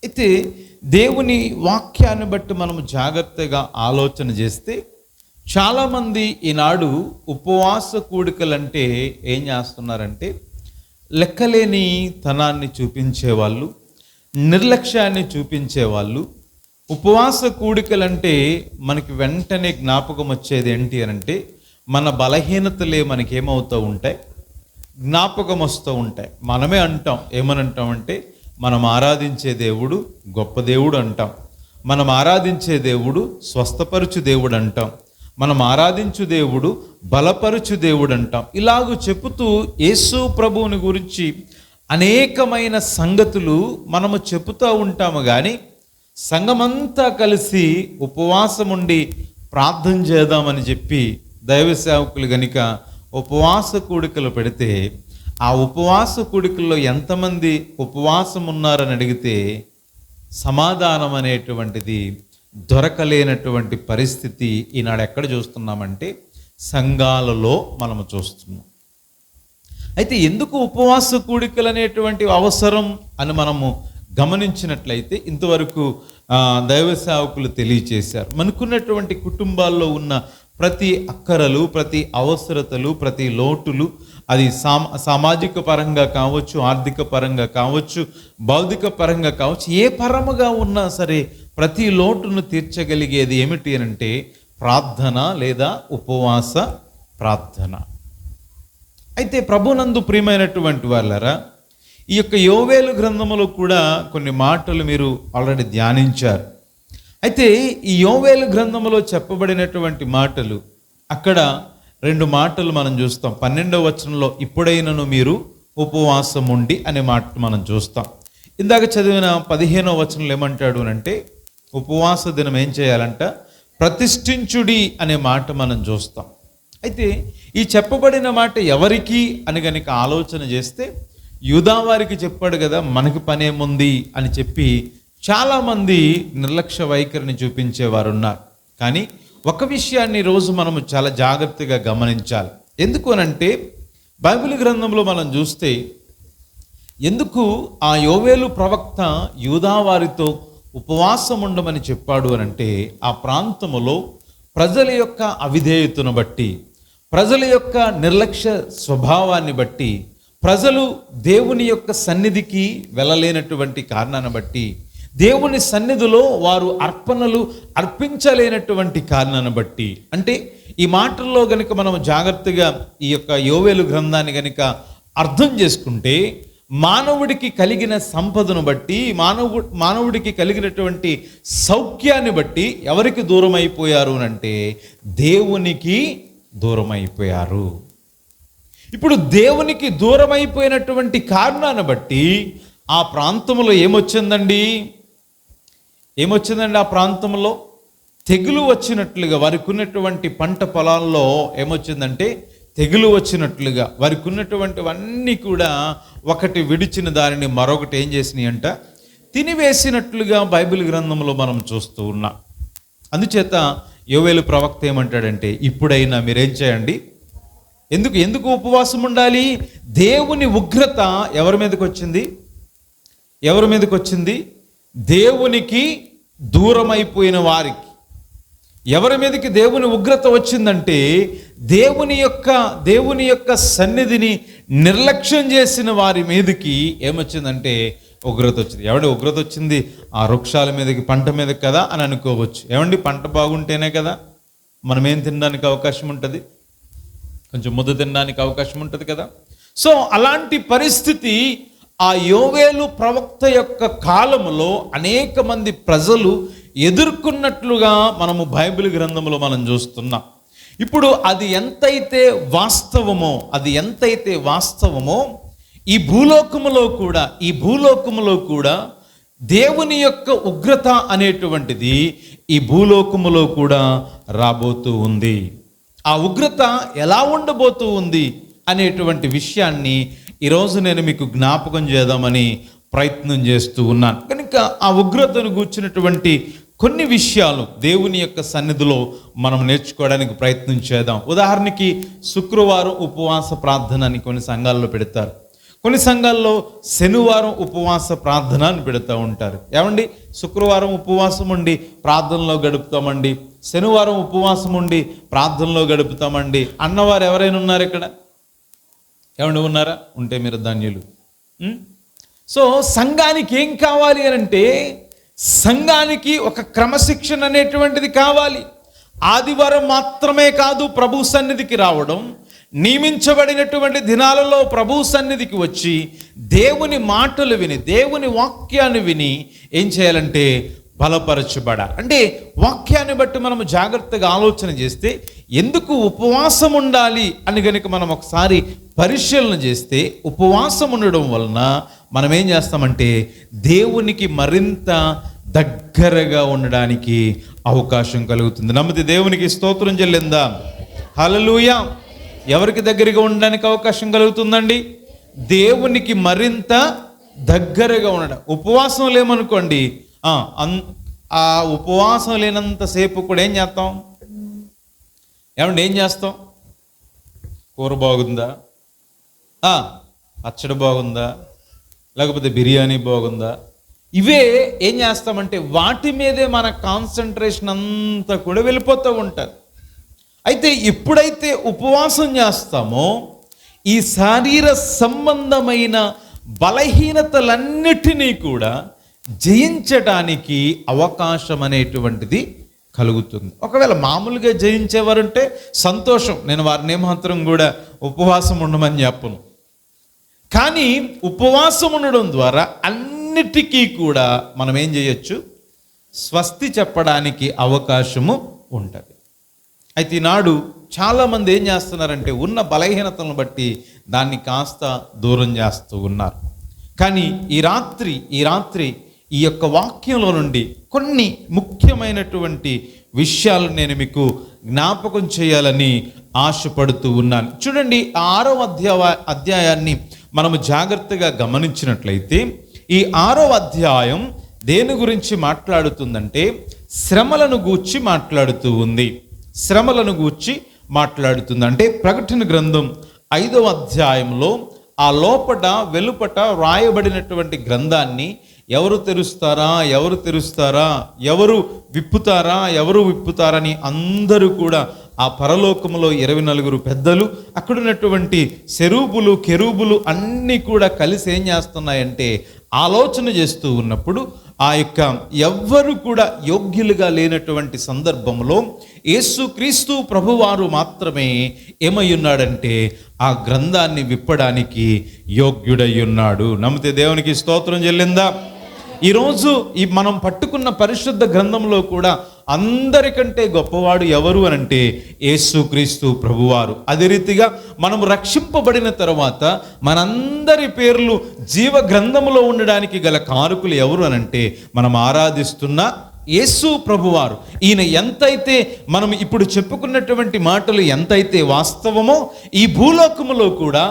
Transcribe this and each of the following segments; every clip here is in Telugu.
అయితే దేవుని వాక్యాన్ని బట్టి మనము జాగ్రత్తగా ఆలోచన చేస్తే చాలామంది ఈనాడు ఉపవాస కూడికలంటే ఏం చేస్తున్నారంటే లెక్కలేని తనాన్ని చూపించేవాళ్ళు, నిర్లక్ష్యాన్ని చూపించేవాళ్ళు. ఉపవాస కూడికలంటే మనకి వెంటనే జ్ఞాపకం వచ్చేది ఏంటి అని అంటే మన బలహీనతలే మనకేమవుతూ ఉంటాయి, జ్ఞాపకం వస్తూ ఉంటాయి. మనమే అంటాం, ఏమని అంటామంటే మనం ఆరాధించే దేవుడు గొప్ప దేవుడు అంటాం, మనం ఆరాధించే దేవుడు స్వస్థపరుచు దేవుడు అంటాం, మనం ఆరాధించు దేవుడు బలపరుచు దేవుడు అంటాం. ఇలాగూ చెబుతూ యేసు ప్రభువుని గురించి అనేకమైన సంగతులు మనము చెబుతూ ఉంటాము. కానీ సంఘమంతా కలిసి ఉపవాసం ఉండి ప్రార్థన చేద్దామని చెప్పి దైవ సేవకులు గనుక ఉపవాస కూడికలు పెడితే ఆ ఉపవాస కూడికల్లో ఎంతమంది ఉపవాసం ఉన్నారని అడిగితే సమాధానం అనేటువంటిది దొరకలేనటువంటి పరిస్థితి ఈనాడు ఎక్కడ చూస్తున్నామంటే సంఘాలలో మనము చూస్తున్నాం. అయితే ఎందుకు ఉపవాస కూడికలు అనేటువంటి అవసరం అని మనము గమనించినట్లయితే ఇంతవరకు దైవ సేవకులు తెలియచేశారు. మనకున్నటువంటి కుటుంబాల్లో ఉన్న ప్రతి అక్కరలు, ప్రతి అవసరతలు, ప్రతి లోటులు, అది సామాజిక పరంగా కావచ్చు, ఆర్థిక పరంగా కావచ్చు, భౌతిక పరంగా కావచ్చు, ఏ పరముగా ఉన్నా సరే ప్రతి లోటును తీర్చగలిగేది ఏమిటి అంటే ప్రార్థన లేదా ఉపవాస ప్రార్థన. అయితే ప్రభునందు ప్రియమైనటువంటి వాళ్ళరా, ఈ యొక్క యోవేలు గ్రంథములో కూడా కొన్ని మాటలు మీరు ఆల్రెడీ ధ్యానించారు. అయితే ఈ యోవేలు గ్రంథములో చెప్పబడినటువంటి మాటలు, అక్కడ 2 మాటలు మనం చూస్తాం. 12వ వచనంలో ఇప్పుడైనను మీరు ఉపవాసం ఉండి అనే మాట మనం చూస్తాం. ఇందాక చదివిన 15వ వచనంలో ఏమంటాడు అంటే ఉపవాస దినం ఏం చేయాలంట, ప్రతిష్ఠించుడి అనే మాట మనం చూస్తాం. అయితే ఈ చెప్పబడిన మాట ఎవరికి అని కనుక ఆలోచన చేస్తే యూదా వారికి చెప్పాడు కదా, మనకి పనేముంది అని చెప్పి చాలామంది నిర్లక్ష్య వైఖరిని చూపించేవారు ఉన్నారు. కానీ ఒక విషయాన్ని రోజు మనము చాలా జాగ్రత్తగా గమనించాలి. ఎందుకు అనంటే బైబిల్ గ్రంథంలో మనం చూస్తే ఎందుకు ఆ యోవేలు ప్రవక్త యూదా వారితో ఉపవాసం ఉండమని చెప్పాడు అనంటే ఆ ప్రాంతములో ప్రజల యొక్క అవిధేయతను బట్టి, ప్రజల యొక్క నిర్లక్ష్య స్వభావాన్ని బట్టి, ప్రజలు దేవుని యొక్క సన్నిధికి వెళ్ళలేనటువంటి కారణాన్ని బట్టి, దేవుని సన్నిధిలో వారు అర్పణలు అర్పించలేనటువంటి కారణాన్ని బట్టి, అంటే ఈ మాటల్లో గనుక మనం జాగ్రత్తగా ఈ యొక్క యోవేలు గ్రంథాన్ని గనుక అర్థం చేసుకుంటే మానవుడికి కలిగిన సంపదను బట్టి, మానవుడికి కలిగినటువంటి సౌఖ్యాన్ని బట్టి ఎవరికి దూరం అయిపోయారు అంటే దేవునికి దూరం అయిపోయారు. ఇప్పుడు దేవునికి దూరం అయిపోయినటువంటి కారణాన్ని బట్టి ఆ ప్రాంతంలో ఏమొచ్చిందండి ఆ ప్రాంతంలో తెగులు వచ్చినట్లుగా, వారికి ఉన్నటువంటి పంట పొలాల్లో ఏమొచ్చిందంటే తెగులు వచ్చినట్లుగా, వారికి ఉన్నటువంటివన్నీ కూడా ఒకటి విడిచిన దానిని మరొకటి ఏం చేసినాయి అంట, తినివేసినట్లుగా బైబిల్ గ్రంథంలో మనం చూస్తూ ఉన్నాం. అందుచేత యోవేలు ప్రవక్త ఏమంటాడంటే ఇప్పుడైనా మీరేం చేయండి, ఎందుకు ఉపవాసం ఉండాలి? దేవుని ఉగ్రత ఎవరి మీదకి వచ్చింది? దేవునికి దూరమైపోయిన వారికి. ఎవరి మీదకి దేవుని ఉగ్రత వచ్చిందంటే దేవుని యొక్క సన్నిధిని నిర్లక్ష్యం చేసిన వారి మీదకి ఏమొచ్చిందంటే ఉగ్రత వచ్చింది. ఉగ్రత వచ్చింది? ఆ వృక్షాల మీదకి, పంట మీదకి కదా అని అనుకోవచ్చు. పంట బాగుంటేనే కదా మనం ఏం తినడానికి అవకాశం ఉంటుంది, కొంచెం ముద్ద తినడానికి అవకాశం ఉంటుంది కదా. సో అలాంటి పరిస్థితి ఆ యోవేలు ప్రవక్త యొక్క కాలములో అనేక మంది ప్రజలు ఎదుర్కొన్నట్లుగా మనము బైబిల్ గ్రంథంలో మనం చూస్తున్నాం. ఇప్పుడు అది ఎంతైతే వాస్తవమో ఈ భూలోకములో కూడా దేవుని యొక్క ఉగ్రత అనేటువంటిది ఈ భూలోకములో కూడా రాబోతూ ఉంది. ఆ ఉగ్రత ఎలా ఉండబోతూ ఉంది అనేటువంటి విషయాన్ని ఈరోజు నేను మీకు జ్ఞాపకం చేద్దామని ప్రయత్నం చేస్తూ ఉన్నాను. కనుక ఆ ఉగ్రతను గూర్చినటువంటి కొన్ని విషయాలు దేవుని యొక్క సన్నిధిలో మనం నేర్చుకోవడానికి ప్రయత్నం చేద్దాం. ఉదాహరణకి శుక్రవారం ఉపవాస ప్రార్థన అని కొన్ని సంఘాల్లో పెడతారు, కొన్ని సంఘాల్లో శనివారం ఉపవాస ప్రార్థన అని పెడతా ఉంటారు. ఏమండి, శుక్రవారం ఉపవాసం ఉండి ప్రార్థనలో గడుపుతామండి, శనివారం ఉపవాసం ఉండి ప్రార్థనలో గడుపుతామండి అన్నవారు ఎవరైనా ఉన్నారు ఇక్కడ? ఏమండి ఉన్నారా? ఉంటే మీరు ధన్యులు. సో సంఘానికి ఏం కావాలి అని అంటే, సంఘానికి ఒక క్రమశిక్షణ అనేటువంటిది కావాలి. ఆదివారం మాత్రమే కాదు ప్రభు సన్నిధికి రావడం, నియమించబడినటువంటి దినాలలో ప్రభు సన్నిధికి వచ్చి దేవుని మాటలు విని, దేవుని వాక్యాన్ని విని ఏం చేయాలంటే బలపరచబడాలి. అంటే వాక్యాన్ని బట్టి మనము జాగ్రత్తగా ఆలోచన చేస్తే ఎందుకు ఉపవాసం ఉండాలి అని కనుక మనం ఒకసారి పరిశీలన చేస్తే, ఉపవాసం ఉండడం వలన మనం ఏం చేస్తామంటే దేవునికి మరింత దగ్గరగా ఉండడానికి అవకాశం కలుగుతుంది. నమ్మితే దేవునికి స్తోత్రం చెల్లిందాం. హల్లెలూయా. ఎవరికి దగ్గరగా ఉండడానికి అవకాశం కలుగుతుందండి? దేవునికి మరింత దగ్గరగా ఉండడం. ఉపవాసం లేమనుకోండి, ఆ ఉపవాసం లేనంతసేపు కూడా ఏం చేస్తాం? ఏమండి ఏం చేస్తాం? కూర బాగుందా, పచ్చడి బాగుందా, లేకపోతే బిర్యానీ బాగుందా, ఇవే ఏం చేస్తామంటే వాటి మీదే మన కాన్సన్ట్రేషన్ అంతా కూడా వెళ్ళిపోతూ ఉంటారు. అయితే ఎప్పుడైతే ఉపవాసం చేస్తామో ఈ శారీర సంబంధమైన బలహీనతలన్నిటినీ కూడా జయించడానికి అవకాశం అనేటువంటిది కలుగుతుంది. ఒకవేళ మామూలుగా జయించేవారుంటే సంతోషం, నేను వారిని ఏమాత్రం కూడా ఉపవాసం ఉండమని చెప్పను. కానీ ఉపవాసం ఉండడం ద్వారా అన్నిటికీ కూడా మనం ఏం చేయొచ్చు? స్వస్తి చెప్పడానికి అవకాశము ఉంటుంది. అయితే ఈనాడు చాలామంది ఏం చేస్తున్నారంటే ఉన్న బలహీనతలను బట్టి దాన్ని కాస్త దూరం చేస్తూ ఉన్నారు. కానీ ఈ రాత్రి ఈ యొక్క వాక్యంలో నుండి కొన్ని ముఖ్యమైనటువంటి విషయాలు నేను మీకు జ్ఞాపకం చేయాలని ఆశపడుతూ ఉన్నాను. చూడండి, 6వ అధ్యాయాన్ని మనము జాగ్రత్తగా గమనించినట్లయితే ఈ 6వ అధ్యాయం దేని గురించి మాట్లాడుతుందంటే శ్రమలను గూర్చి మాట్లాడుతూ ఉంది. శ్రమలను గూర్చి మాట్లాడుతుంది. అంటే ప్రకటన గ్రంథం 5వ అధ్యాయంలో ఆ లోపట వెలుపట వ్రాయబడినటువంటి గ్రంథాన్ని ఎవరు తెరుస్తారా, ఎవరు విప్పుతారని అందరూ కూడా ఆ పరలోకములో 24 పెద్దలు, అక్కడున్నటువంటి సెరూబులు కెరూబులు అన్నీ కూడా కలిసి ఏం చేస్తున్నాయంటే ఆలోచన చేస్తూ ఉన్నప్పుడు ఆ యొక్క ఎవ్వరు కూడా యోగ్యులుగా లేనటువంటి సందర్భంలో యేసుక్రీస్తు ప్రభువారు మాత్రమే ఏమై ఉన్నాడంటే ఆ గ్రంథాన్ని విప్పడానికి యోగ్యుడై ఉన్నాడు. నమ్మితే దేవునికి స్తోత్రం చెల్లిందా? ఈరోజు ఈ మనం పట్టుకున్న పరిశుద్ధ గ్రంథంలో కూడా అందరికంటే గొప్పవాడు ఎవరు అనంటే యేసుక్రీస్తు ప్రభువారు. అదే రీతిగా మనం రక్షింపబడిన తర్వాత మనందరి పేర్లు జీవ గ్రంథంలో ఉండడానికి గల కారకులు ఎవరు అనంటే మనం ఆరాధిస్తున్న యేసు ప్రభువారు. ఈయన ఎంతైతే మనం ఇప్పుడు చెప్పుకున్నటువంటి మాటలు ఎంతైతే వాస్తవమో ఈ భూలోకములో కూడా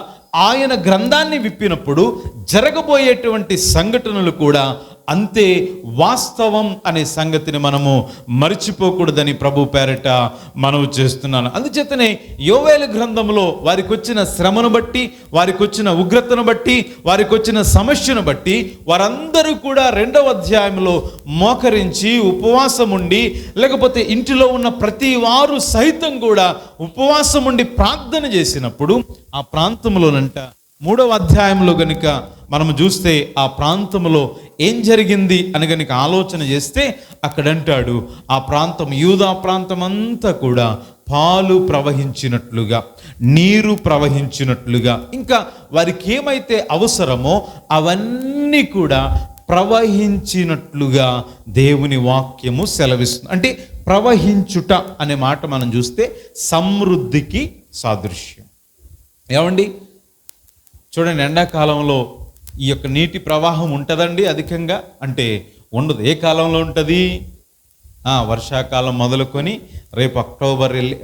ఆయన గ్రంథాన్ని విప్పినప్పుడు జరగబోయేటువంటి సంఘటనలు కూడా అంతే వాస్తవం అనే సంగతిని మనము మర్చిపోకూడదని ప్రభు పేరట మనవి చేస్తున్నాను. అందుచేతనే యోవేలు గ్రంథంలో వారికి వచ్చిన శ్రమను బట్టి, వారికి వచ్చిన ఉగ్రతను బట్టి, వారికి వచ్చిన సమస్యను బట్టి వారందరూ కూడా 2వ అధ్యాయంలో మోకరించి ఉపవాసం ఉండి, లేకపోతే ఇంటిలో ఉన్న ప్రతి వారు సైతం కూడా ఉపవాసం ఉండి ప్రార్థన చేసినప్పుడు ఆ ప్రాంతంలోనంట 3వ అధ్యాయంలో గనుక మనము చూస్తే ఆ ప్రాంతంలో ఏం జరిగింది అని గనుక ఆలోచన చేస్తే అక్కడంటాడు ఆ ప్రాంతం, యూదా ప్రాంతం అంతా కూడా పాలు ప్రవహించినట్లుగా, నీరు ప్రవహించినట్లుగా, ఇంకా వారికి ఏమైతే అవసరమో అవన్నీ కూడా ప్రవహించినట్లుగా దేవుని వాక్యము సెలవిస్తుంది. అంటే ప్రవహించుట అనే మాట మనం చూస్తే సమృద్ధికి సాదృశ్యం. ఏమండి చూడండి, ఎండాకాలంలో ఈ యొక్క నీటి ప్రవాహం ఉంటుందండి అధికంగా? అంటే ఉండదు. ఏ కాలంలో ఉంటుంది? వర్షాకాలం మొదలుకొని రేపు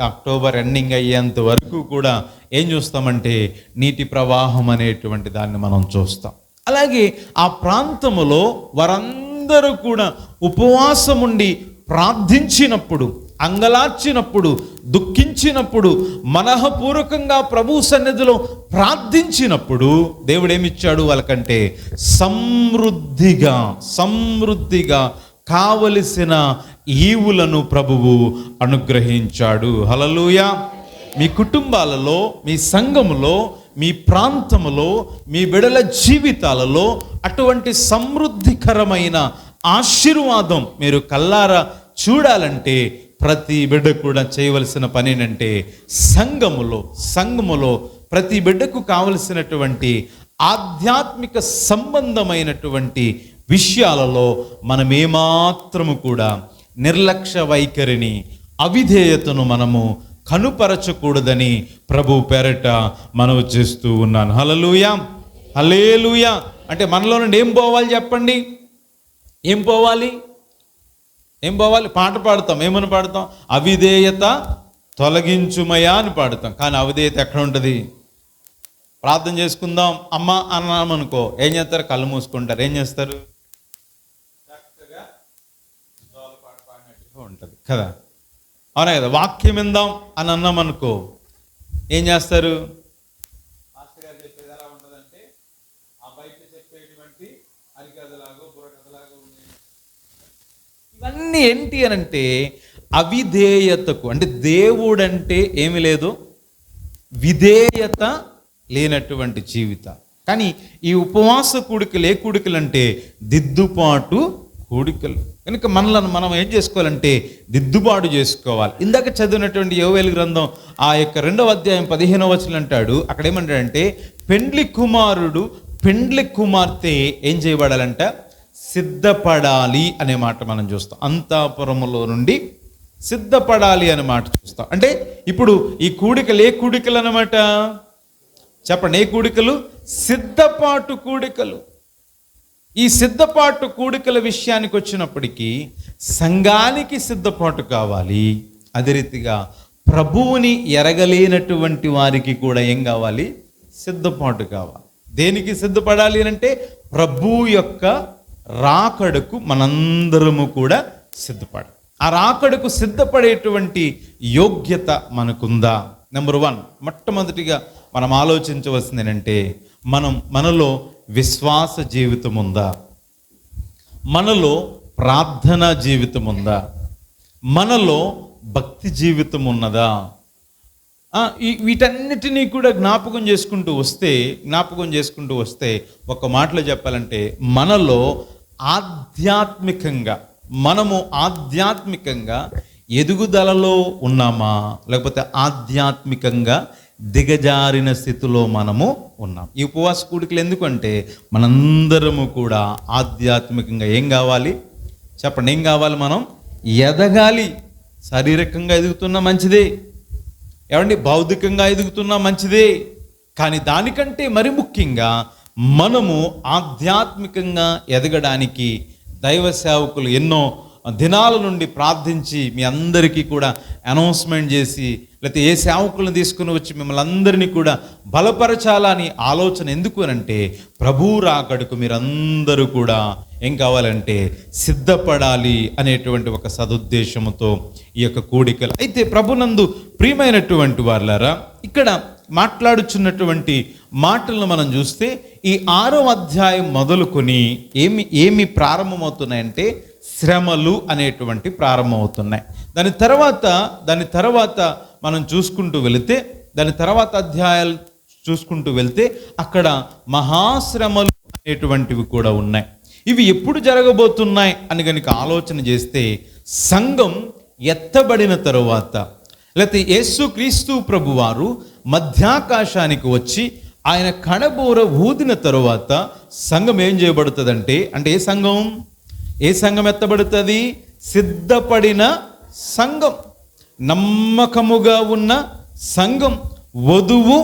అక్టోబర్ ఎండింగ్ అయ్యేంత వరకు కూడా ఏం చూస్తామంటే నీటి ప్రవాహం అనేటువంటి దాన్ని మనం చూస్తాం. అలాగే ఆ ప్రాంతములో వారందరూ కూడా ఉపవాసం ఉండి ప్రార్థించినప్పుడు అంగలార్చినప్పుడు, దుఃఖించినప్పుడు, మనఃపూర్వకంగా ప్రభు సన్నిధిలో ప్రార్థించినప్పుడు దేవుడు ఏమిచ్చాడు వాళ్ళకంటే సమృద్ధిగా కావలసిన ఈవులను ప్రభువు అనుగ్రహించాడు. హల్లెలూయా. మీ కుటుంబాలలో, మీ సంఘములో, మీ ప్రాంతములో, మీ బిడ్డల జీవితాలలో అటువంటి సమృద్ధికరమైన ఆశీర్వాదం మీరు కల్లారా చూడాలంటే ప్రతి బిడ్డ కూడా చేయవలసిన పని ఏంటంటే సంఘములో ప్రతి బిడ్డకు కావలసినటువంటి ఆధ్యాత్మిక సంబంధమైనటువంటి విషయాలలో మనం ఏమాత్రము కూడా నిర్లక్ష్య వైఖరిని, అవిధేయతను మనము కనుపరచకూడదని ప్రభు పేరట మనవి చేస్తూ ఉన్నాను. హల్లెలూయా, హల్లెలూయా. అంటే మనలో నుండి ఏం పోవాలి చెప్పండి? ఏం పోవాలి? పాట పాడతాం. ఏమని పాడతాం? అవిధేయత తొలగించుమయా అని పాడతాం. కానీ అవిధేయత ఎక్కడ ఉంటుంది? ప్రార్థన చేసుకుందాం అమ్మ అన్నామనుకో, ఏం చేస్తారు? కళ్ళు మూసుకుంటారు. ఏం చేస్తారు? చక్కగా పాట పాడినట్టుగా ఉంటుంది కదా, అవునా కదా? వాక్యం విందాం అని అన్నామనుకో, ఏం చేస్తారు? మాస్టర్ గారు చెప్పేది ఎలా ఉంటుందంటే ఆ బయట చెప్పేటువంటి అరికథలాగో బుర్రకథలాగో ఉన్నాయి. ఇవన్నీ ఏంటి అని అంటే అవిధేయతకు, అంటే దేవుడంటే ఏమి లేదు, విధేయత లేనటువంటి జీవితం. కానీ ఈ ఉపవాస కూడికలు ఏ కూడికలు అంటే దిద్దుబాటు కూడికలు. కనుక మనలను మనం ఏం చేసుకోవాలంటే దిద్దుబాటు చేసుకోవాలి. ఇందాక చదివినటువంటి యోవేలు గ్రంథం ఆ యొక్క 2వ అధ్యాయం 15వ వచనం అంటాడు. అక్కడ ఏమంటాడంటే పెండ్లి కుమారుడు పెండ్లి కుమార్తె ఏం చేయబడాలంట? సిద్ధపడాలి అనే మాట మనం చూస్తాం. అంతఃపురములో నుండి సిద్ధపడాలి అనే మాట చూస్తాం. అంటే ఇప్పుడు ఈ కూడికలు ఏ కూడికలు అన్నమాట చెప్పండి? ఏ కూడికలు? సిద్ధపాటు కూడికలు. ఈ సిద్ధపాటు కూడికల విషయానికి వచ్చినప్పటికీ సంఘానికి సిద్ధపాటు కావాలి. అదే రీతిగా ప్రభువుని ఎరగలేనటువంటి వారికి కూడా ఏం కావాలి? సిద్ధపాటు కావాలి. దేనికి సిద్ధపడాలి అంటే ప్రభువు యొక్క రాకడకు మనందరము కూడా సిద్ధపడాలి. ఆ రాకడకు సిద్ధపడేటువంటి యోగ్యత మనకుందా? నెంబర్ 1, మొట్టమొదటిగా మనం ఆలోచించవలసింది ఏంటంటే మనలో విశ్వాస జీవితం ఉందా? మనలో ప్రార్థనా జీవితం ఉందా? మనలో భక్తి జీవితం ఉన్నదా? వీటన్నిటినీ కూడా జ్ఞాపకం చేసుకుంటూ వస్తే ఒక మాటలో చెప్పాలంటే మనలో మనము ఆధ్యాత్మికంగా ఎదుగుదలలో ఉన్నామా, లేకపోతే ఆధ్యాత్మికంగా దిగజారిన స్థితిలో మనము ఉన్నాం? ఈ ఉపవాస కూడికలు ఎందుకంటే మనందరము కూడా ఆధ్యాత్మికంగా ఏం కావాలి చెప్పండి? ఏం కావాలి? మనం ఎదగాలి. శారీరకంగా ఎదుగుతున్నా మంచిదే, ఏమండి, భౌతికంగా ఎదుగుతున్నా మంచిదే. కానీ దానికంటే మరి ముఖ్యంగా మనము ఆధ్యాత్మికంగా ఎదగడానికి దైవ సేవకులు ఎన్నో దినాల నుండి ప్రార్థించి మీ అందరికీ కూడా అనౌన్స్మెంట్ చేసి, లేకపోతే ఏ సేవకులను తీసుకుని వచ్చి మిమ్మల్ని అందరినీ కూడా బలపరచాలని ఆలోచన. ఎందుకు అనంటే ప్రభువు రాకడకు మీరందరూ కూడా ఏం కావాలంటే సిద్ధపడాలి అనేటువంటి ఒక సదుద్దేశముతో ఈ యొక్క కూడికలు. అయితే ప్రభునందు ప్రియమైనటువంటి వారులారా, ఇక్కడ మాట్లాడుచున్నటువంటి మాటలను మనం చూస్తే ఈ 6వ అధ్యాయం మొదలుకొని ఏమి ప్రారంభమవుతున్నాయంటే శ్రమలు అనేటువంటి ప్రారంభమవుతున్నాయి. దాని తర్వాత మనం చూసుకుంటూ వెళితే, దాని తర్వాత అధ్యాయాలు చూసుకుంటూ వెళ్తే అక్కడ మహాశ్రమలు అనేటువంటివి కూడా ఉన్నాయి. ఇవి ఎప్పుడు జరగబోతున్నాయి అని కనుక ఆలోచన చేస్తే, సంఘం ఎత్తబడిన తరువాత, లేకపోతే యేసుక్రీస్తు ప్రభువారు మధ్యాకాశానికి వచ్చి ఆయన కడబోర ఊదిన తరువాత సంఘం ఏం చేయబడుతుందంటే, అంటే ఏ సంఘం ఎత్తబడుతుంది? సిద్ధపడిన సంఘం, నమ్మకముగా ఉన్న సంఘం, వధువు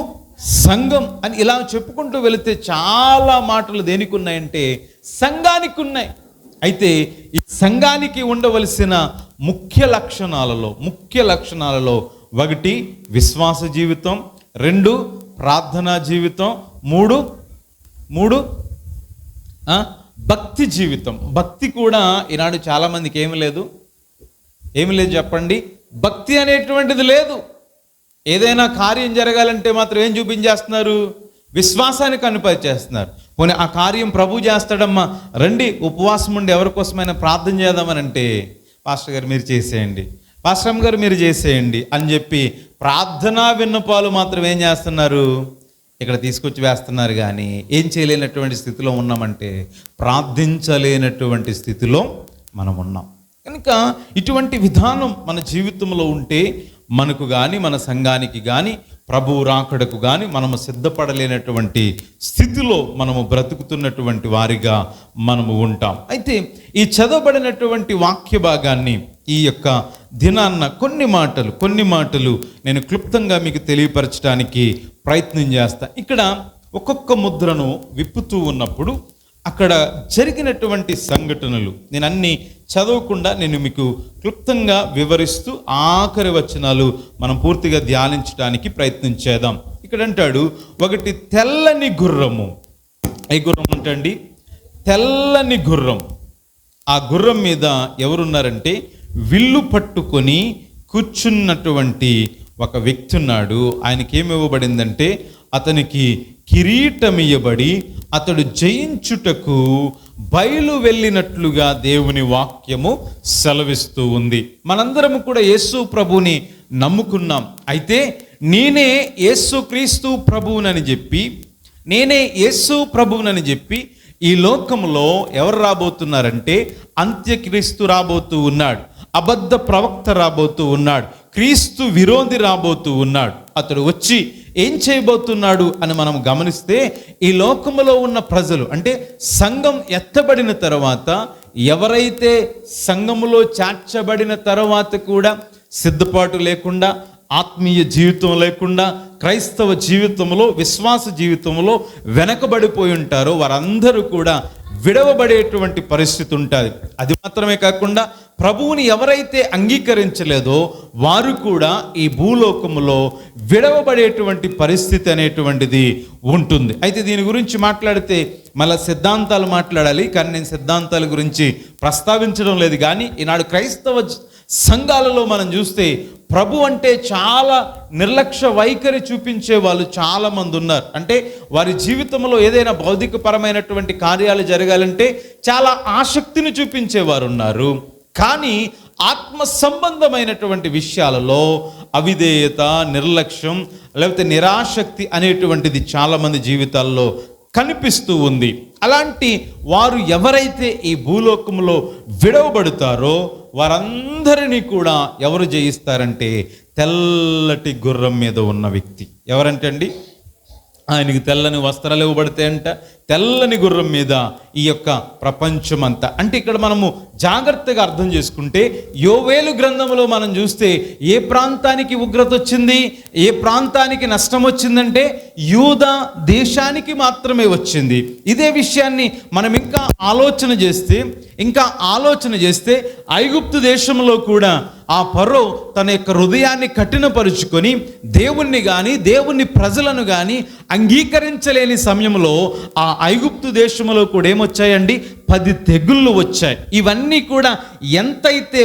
సంఘం అని ఇలా చెప్పుకుంటూ వెళితే చాలా మాటలు దేనికి ఉన్నాయంటే సంఘానికి ఉన్నాయి. అయితే ఈ సంఘానికి ఉండవలసిన ముఖ్య లక్షణాలలో 1 విశ్వాస జీవితం, 2 ప్రార్థనా జీవితం, 3 భక్తి జీవితం. భక్తి కూడా ఈనాడు చాలామందికి ఏమి లేదు చెప్పండి? భక్తి అనేటువంటిది లేదు. ఏదైనా కార్యం జరగాలంటే మాత్రం ఏం చూపించేస్తున్నారు? విశ్వాసాన్ని కనుపరిచేస్తున్నారు. పోనీ ఆ కార్యం ప్రభు చేస్తాడమ్మా, రండి ఉపవాసం ఉండి ఎవరి కోసమైనా ప్రార్థన చేద్దామని అంటే, పాస్టర్ గారు మీరు చేసేయండి, పాస్టర్ గారు మీరు చేసేయండి అని చెప్పి ప్రార్థనా విన్నపాలు మాత్రం ఏం చేస్తున్నారు? ఇక్కడ తీసుకొచ్చి వేస్తున్నారు. కానీ ఏం చేయలేనటువంటి స్థితిలో ఉన్నామంటే, ప్రార్థించలేనటువంటి స్థితిలో మనం ఉన్నాం. కనుక ఇటువంటి విధానం మన జీవితంలో ఉంటే మనకు కానీ మన సంఘానికి కానీ ప్రభువు రాకడకు కానీ మనము సిద్ధపడలేనటువంటి స్థితిలో మనము బ్రతుకుతున్నటువంటి వారిగా మనము ఉంటాం. అయితే ఈ చదవబడినటువంటి వాక్య భాగాన్ని ఈ యొక్క దినాన్న కొన్ని మాటలు నేను క్లుప్తంగా మీకు తెలియపరచడానికి ప్రయత్నం చేస్తా. ఇక్కడ ఒక్కొక్క ముద్రను విప్పుతూ ఉన్నప్పుడు అక్కడ జరిగినటువంటి సంఘటనలు నేను అన్ని చదవకుండా నేను మీకు క్లుప్తంగా వివరిస్తూ ఆఖరి వచనాలు మనం పూర్తిగా ధ్యానించడానికి ప్రయత్నం చేద్దాం. ఇక్కడ అంటాడు, ఒకటి తెల్లని గుర్రము. ఏ గుర్రం అంటండి? తెల్లని గుర్రం. ఆ గుర్రం మీద ఎవరున్నారంటే, విల్లు పట్టుకొని కూర్చున్నటువంటి ఒక వ్యక్తి ఉన్నాడు. ఆయనకి ఏమి ఇవ్వబడిందంటే, అతనికి కిరీటం ఇయ్యబడి అతడు జయించుటకు బయలు వెళ్ళినట్లుగా దేవుని వాక్యము సెలవిస్తూ ఉంది. మనందరము కూడా యేసు ప్రభువుని నమ్ముకున్నాం. అయితే నేనే యేసు క్రీస్తు ప్రభువునని చెప్పి ఈ లోకంలో ఎవరు రాబోతున్నారంటే, అంత్యక్రీస్తు రాబోతూ ఉన్నాడు, అబద్ధ ప్రవక్త రాబోతూ ఉన్నాడు, క్రీస్తు విరోధి రాబోతూ ఉన్నాడు. అతడు వచ్చి ఏం చేయబోతున్నాడు అని మనం గమనిస్తే, ఈ లోకములో ఉన్న ప్రజలు అంటే సంఘం ఎత్తబడిన తర్వాత, ఎవరైతే సంఘములో చేర్చబడిన తర్వాత కూడా సిద్ధపాటు లేకుండా, ఆత్మీయ జీవితం లేకుండా, క్రైస్తవ జీవితంలో విశ్వాస జీవితంలో వెనకబడిపోయి ఉంటారో వారందరూ కూడా విడవబడేటువంటి పరిస్థితి ఉంటుంది. అది మాత్రమే కాకుండా ప్రభువుని ఎవరైతే అంగీకరించలేదో వారు కూడా ఈ భూలోకములో విడవబడేటువంటి పరిస్థితి అనేటువంటిది ఉంటుంది. అయితే దీని గురించి మాట్లాడితే మళ్ళీ సిద్ధాంతాలు మాట్లాడాలి, కానీ నేను సిద్ధాంతాల గురించి ప్రస్తావించడం లేదు. కానీ ఈనాడు క్రైస్తవ సంఘాలలో మనం చూస్తే ప్రభు అంటే చాలా నిర్లక్ష్య వైఖరి చూపించే వాళ్ళు చాలామంది ఉన్నారు. అంటే వారి జీవితంలో ఏదైనా భౌతికపరమైనటువంటి కార్యాలు జరగాలంటే చాలా ఆసక్తిని చూపించేవారు ఉన్నారు. కానీ ఆత్మ సంబంధమైనటువంటి విషయాలలో అవిధేయత, నిర్లక్ష్యం లేకపోతే నిరాసక్తి అనేటువంటిది చాలామంది జీవితాల్లో కనిపిస్తూ ఉంది. అలాంటి వారు ఎవరైతే ఈ భూలోకంలో విడవబడతారో వారందరినీ కూడా ఎవరు జయిస్తారంటే, తెల్లటి గుర్రం మీద ఉన్న వ్యక్తి. ఎవరంటే అండి, ఆయనకి తెల్లని వస్త్రాలు ఇవ్వబడతాయంట, తెల్లని గుర్రం మీద ఈ యొక్క ప్రపంచమంతా. అంటే ఇక్కడ మనము జాగ్రత్తగా అర్థం చేసుకుంటే, యోవేలు గ్రంథంలో మనం చూస్తే ఏ ప్రాంతానికి ఉగ్రత వచ్చింది, ఏ ప్రాంతానికి నష్టం వచ్చిందంటే యూదా దేశానికి మాత్రమే వచ్చింది. ఇదే విషయాన్ని మనం ఇంకా ఆలోచన చేస్తే ఐగుప్తు దేశంలో కూడా ఆ ఫరో తన యొక్క హృదయాన్ని కఠినపరుచుకొని దేవుణ్ణి కానీ దేవుని ప్రజలను కానీ అంగీకరించలేని సమయంలో ఆ ఐగుప్తు దేశంలో కూడా ఏమొచ్చాయండి? 10 తెగుళ్ళు వచ్చాయి. ఇవన్నీ కూడా ఎంతైతే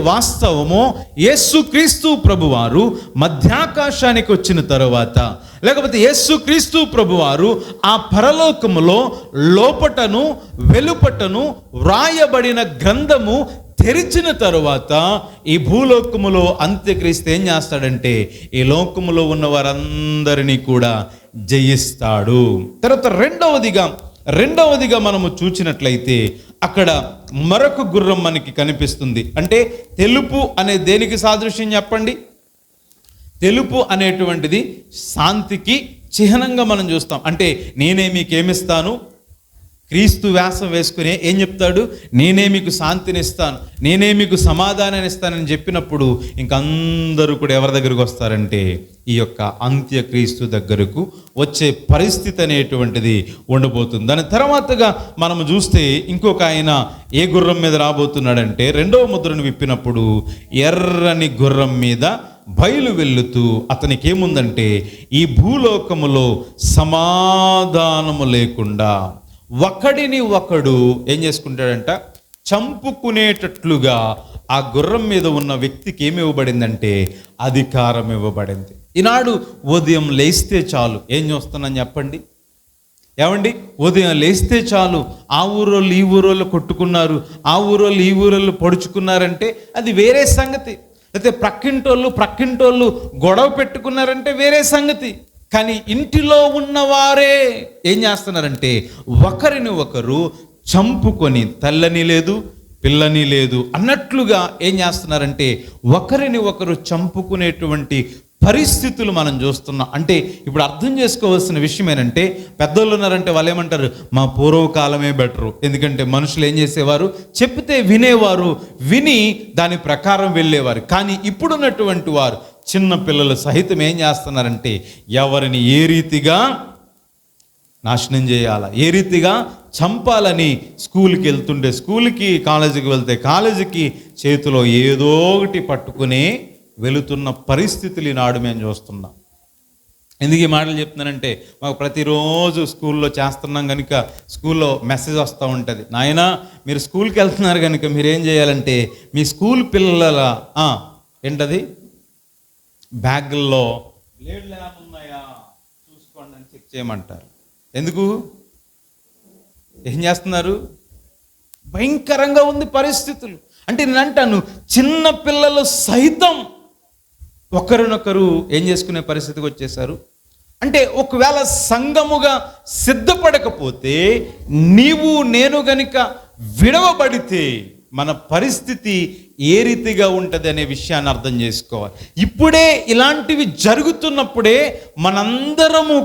వాస్తవమో యేసుక్రీస్తు ప్రభువారు మధ్యాకాశానికి వచ్చిన తరువాత, లేకపోతే యేసుక్రీస్తు ప్రభువారు ఆ పరలోకములో లోపటను వెలుపటను వ్రాయబడిన గ్రంథము తెరిచిన తరువాత ఈ భూలోకములో అంత్యక్రీస్తు ఏం చేస్తాడంటే, ఈ లోకములో ఉన్న వారందరినీ కూడా జయిస్తాడు. తర్వాత రెండవదిగా మనము చూచినట్లయితే అక్కడ మరొక గుర్రం మనకి కనిపిస్తుంది. అంటే తెలుపు అనే దేనికి సాదృశ్యం చెప్పండి? తెలుపు అనేటువంటిది శాంతికి చిహ్నంగా మనం చూస్తాం. అంటే నేనే మీకేమిస్తాను, క్రీస్తు వ్యాసం వేసుకుని ఏం చెప్తాడు? నేనే మీకు శాంతినిస్తాను, నేనే మీకు సమాధానాన్ని ఇస్తానని చెప్పినప్పుడు ఇంకందరూ కూడా ఎవరి దగ్గరకు వస్తారంటే ఈ యొక్క అంత్యక్రీస్తు దగ్గరకు వచ్చే పరిస్థితి అనేటువంటిది ఉండబోతుంది. దాని తర్వాతగా మనము చూస్తే ఇంకొక ఆయన ఏ గుర్రం మీద రాబోతున్నాడంటే, 2వ ముద్రను విప్పినప్పుడు ఎర్రని గుర్రం మీద బయలు వెళ్లుతూ అతనికి ఏముందంటే, ఈ భూలోకములో సమాధానము లేకుండా ఒకడిని ఒకడు ఏం చేసుకుంటాడంట? చంపుకునేటట్లుగా ఆ గుర్రం మీద ఉన్న వ్యక్తికి ఏమి ఇవ్వబడిందంటే అధికారం ఇవ్వబడింది. ఈనాడు ఉదయం లేస్తే చాలు ఏం చూస్తున్నాను చెప్పండి, ఏమండి? ఉదయం లేస్తే చాలు ఆ ఊరోళ్ళు ఈ ఊరోళ్ళు కొట్టుకున్నారు, ఆ ఊరోళ్ళు ఈ ఊరోళ్ళు పొడుచుకున్నారంటే అది వేరే సంగతి. అయితే ప్రక్కింటోళ్ళు గొడవ పెట్టుకున్నారంటే వేరే సంగతి. కానీ ఇంటిలో ఉన్నవారే ఏం చేస్తున్నారంటే ఒకరిని ఒకరు చంపుకొని, తల్లని లేదు పిల్లని లేదు అన్నట్లుగా ఏం చేస్తున్నారంటే ఒకరిని ఒకరు చంపుకునేటువంటి పరిస్థితులు మనం చూస్తున్నాం. అంటే ఇప్పుడు అర్థం చేసుకోవాల్సిన విషయం ఏంటంటే, పెద్దోళ్ళు ఉన్నారంటే వాళ్ళు ఏమంటారు, మా పూర్వకాలమే బెటరు. ఎందుకంటే మనుషులు ఏం చేసేవారు, చెప్తే వినేవారు, విని దాని ప్రకారం వెళ్ళేవారు. కానీ ఇప్పుడున్నటువంటి వారు చిన్న పిల్లలు సహితం ఏం చేస్తున్నారంటే ఎవరిని ఏ రీతిగా నాశనం చేయాలా, ఏ రీతిగా చంపాలని స్కూల్కి వెళ్తుంటే స్కూల్కి, కాలేజీకి వెళ్తే కాలేజీకి చేతిలో ఏదో ఒకటి పట్టుకుని వెళుతున్న పరిస్థితులు ఈనాడు మేము చూస్తున్నాం. ఎందుకు ఈ మాటలు చెప్తున్నానంటే, మాకు ప్రతిరోజు స్కూల్లో చేస్తున్నాం కనుక స్కూల్లో మెసేజ్ వస్తూ ఉంటుంది, నాయనా మీరు స్కూల్కి వెళ్తున్నారు కనుక మీరేం చేయాలంటే మీ స్కూల్ పిల్లల ఏంటది బ్యాగుల్లో బ్లేడ్లు ఏమైనా ఉన్నాయా చూసుకోండి అని చెక్ చేయమంటారు. ఎందుకు? ఏం చేస్తున్నారు? భయంకరంగా ఉంది పరిస్థితులు. అంటే నేను అంటాను, చిన్న పిల్లలు సైతం ఒకరినొకరు ఏం చేసుకునే పరిస్థితికి వచ్చేసారు. అంటే ఒకవేళ సంఘముగా సిద్ధపడకపోతే, నీవు నేను గనుక విడవబడితే మన పరిస్థితి ఏ రీతిగా ఉంటుంది అనే విషయాన్ని అర్థం చేసుకోవాలి. ఇప్పుడే ఇలాంటివి జరుగుతున్నప్పుడే మనందరము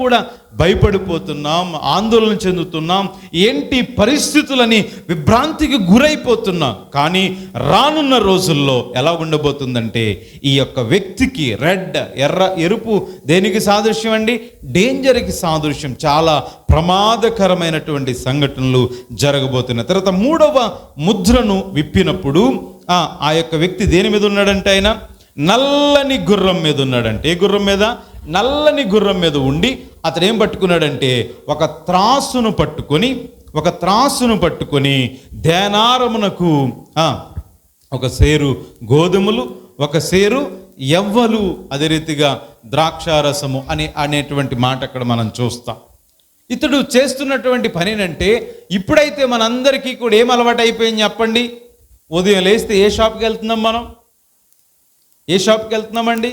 కూడా భయపడిపోతున్నాం, ఆందోళన చెందుతున్నాం, ఏంటి పరిస్థితులని విభ్రాంతికి గురైపోతున్నాం. కానీ రానున్న రోజుల్లో ఎలా ఉండబోతుందంటే, ఈ యొక్క వ్యక్తికి రెడ్, ఎరుపు దేనికి సాదృశ్యం అండి? డేంజర్కి సాదృశ్యం. చాలా ప్రమాదకరమైనటువంటి సంఘటనలు జరగబోతున్నాయి. తర్వాత 3వ ముద్రను విప్పినప్పుడు ఆ యొక్క వ్యక్తి దేని మీద ఉన్నాడంటే, ఆయన నల్లని గుర్రం మీద ఉన్నాడంటే. ఏ గుర్రం మీద? నల్లని గుర్రం మీద ఉండి అతడు ఏం పట్టుకున్నాడంటే ఒక త్రాసును పట్టుకొని దేనారమునకు ఒక సేరు గోధుమలు, ఒక సేరు యవ్వలు, అదే రీతిగా ద్రాక్షారసము అనేటువంటి మాట అక్కడ మనం చూస్తాం. ఇతడు చేస్తున్నటువంటి పని అంటే, ఇప్పుడైతే మనందరికీ కూడా ఏం అలవాటు అయిపోయింది చెప్పండి? ఉదయం లేస్తే ఏ షాప్కి వెళ్తున్నాం మనం? ఏ షాప్కి వెళ్తున్నామండి?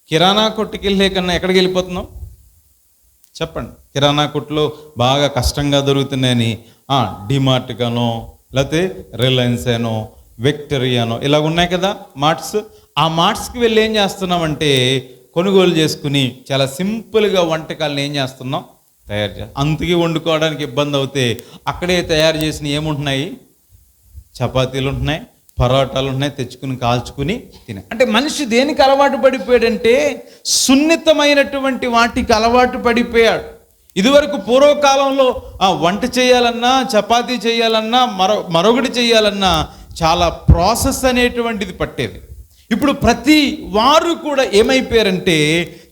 కిరాణా కొట్టుకి వెళ్ళే కన్నా ఎక్కడికి వెళ్ళిపోతున్నాం చెప్పండి? కిరాణా కొట్టులో బాగా కష్టంగా దొరుకుతున్నాయని డిమార్ట్గానో, లేకపోతే రిలయన్స్ అనో, విక్టరీయానో ఇలాగ ఉన్నాయి కదా మార్ట్స్. ఆ మార్ట్స్కి వెళ్ళి ఏం చేస్తున్నామంటే కొనుగోలు చేసుకుని చాలా సింపుల్గా వంటకాలను ఏం చేస్తున్నాం? తయారు చేస్తాం. అంతకీ వండుకోవడానికి ఇబ్బంది అవుతే అక్కడే తయారు చేసిన ఏముంటున్నాయి? చపాతీలు ఉంటున్నాయి, పరోటాలు ఉన్నాయి, తెచ్చుకుని కాల్చుకుని తినే. అంటే మనిషి దేనికి అలవాటు పడిపోయాడంటే సున్నితమైనటువంటి వాటికి అలవాటు పడిపోయాడు. ఇదివరకు పూర్వకాలంలో వంట చేయాలన్నా, చపాతీ చేయాలన్నా, మరొకటి చేయాలన్నా చాలా ప్రాసెస్ అనేటువంటిది పట్టేది. ఇప్పుడు ప్రతి వారు కూడా ఏమైపోయారంటే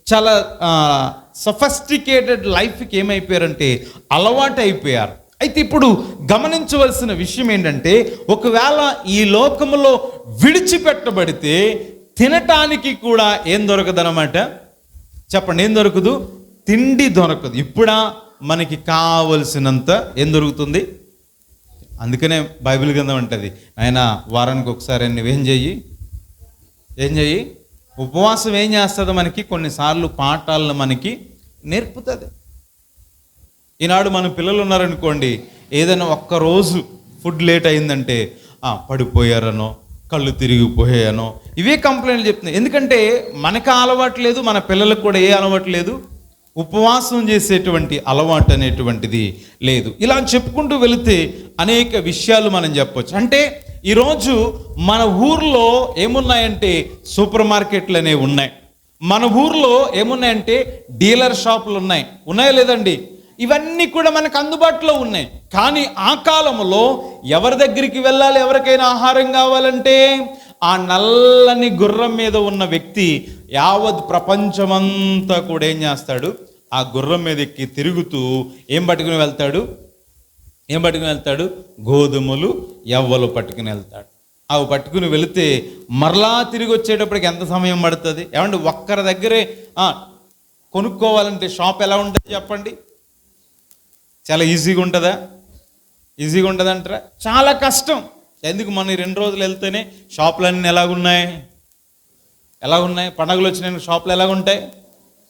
చాలా సఫిస్టికేటెడ్ లైఫ్కి ఏమైపోయారంటే అలవాటు అయిపోయారు. అయితే ఇప్పుడు గమనించవలసిన విషయం ఏంటంటే, ఒకవేళ ఈ లోకములో విడిచిపెట్టబడితే తినటానికి కూడా ఏం దొరకదన్నమాట. చెప్పండి, ఏం దొరకదు? తిండి దొరకదు. ఇప్పుడా మనకి కావలసినంత ఏం దొరుకుతుంది? అందుకనే బైబిల్ గ్రంథం అంటది, ఆయన వారానికి ఒకసారి నువ్వేం చెయ్యి, ఉపవాసం ఏం చేస్తుంది? మనకి కొన్నిసార్లు పాఠాలను మనకి నేర్పుతుంది. ఈనాడు మన పిల్లలు ఉన్నారనుకోండి, ఏదైనా ఒక్కరోజు ఫుడ్ లేట్ అయిందంటే పడిపోయారనో, కళ్ళు తిరిగిపోయానో, ఇవే కంప్లైంట్లు చెప్తున్నాయి. ఎందుకంటే మనకు అలవాటు లేదు, మన పిల్లలకు కూడా ఏ అలవాటు లేదు, ఉపవాసం చేసేటువంటి అలవాటు అనేటువంటిది లేదు. ఇలా చెప్పుకుంటూ వెళితే అనేక విషయాలు మనం చెప్పొచ్చు. అంటే ఈరోజు మన ఊర్లో ఏమున్నాయంటే సూపర్ మార్కెట్లు అనేవి ఉన్నాయి. మన ఊర్లో ఏమున్నాయంటే డీలర్ షాపులు ఉన్నాయా లేదండి? ఇవన్నీ కూడా మనకు అందుబాటులో ఉన్నాయి. కానీ ఆ కాలంలో ఎవరి దగ్గరికి వెళ్ళాలి? ఎవరికైనా ఆహారం కావాలంటే ఆ నల్లని గుర్రం మీద ఉన్న వ్యక్తి యావత్ ప్రపంచమంతా కూడా ఏం చేస్తాడు? ఆ గుర్రం మీద ఎక్కి తిరుగుతూ ఏం పట్టుకుని వెళ్తాడు? గోధుమలు, యవ్వలు పట్టుకుని వెళ్తాడు. అవి పట్టుకుని వెళితే మరలా తిరిగి వచ్చేటప్పటికి ఎంత సమయం పడుతుంది? ఏమంటే ఒక్కరి దగ్గరే కొనుక్కోవాలంటే షాప్ ఎలా ఉంటుంది చెప్పండి? చాలా ఈజీగా ఉంటుందా? ఈజీగా ఉంటుందంటారా? చాలా కష్టం. ఎందుకు? మన 2 రోజులు వెళ్తేనే షాపులన్నీ ఎలాగున్నాయి? పండగలు వచ్చిన షాపులు ఎలాగుంటాయి?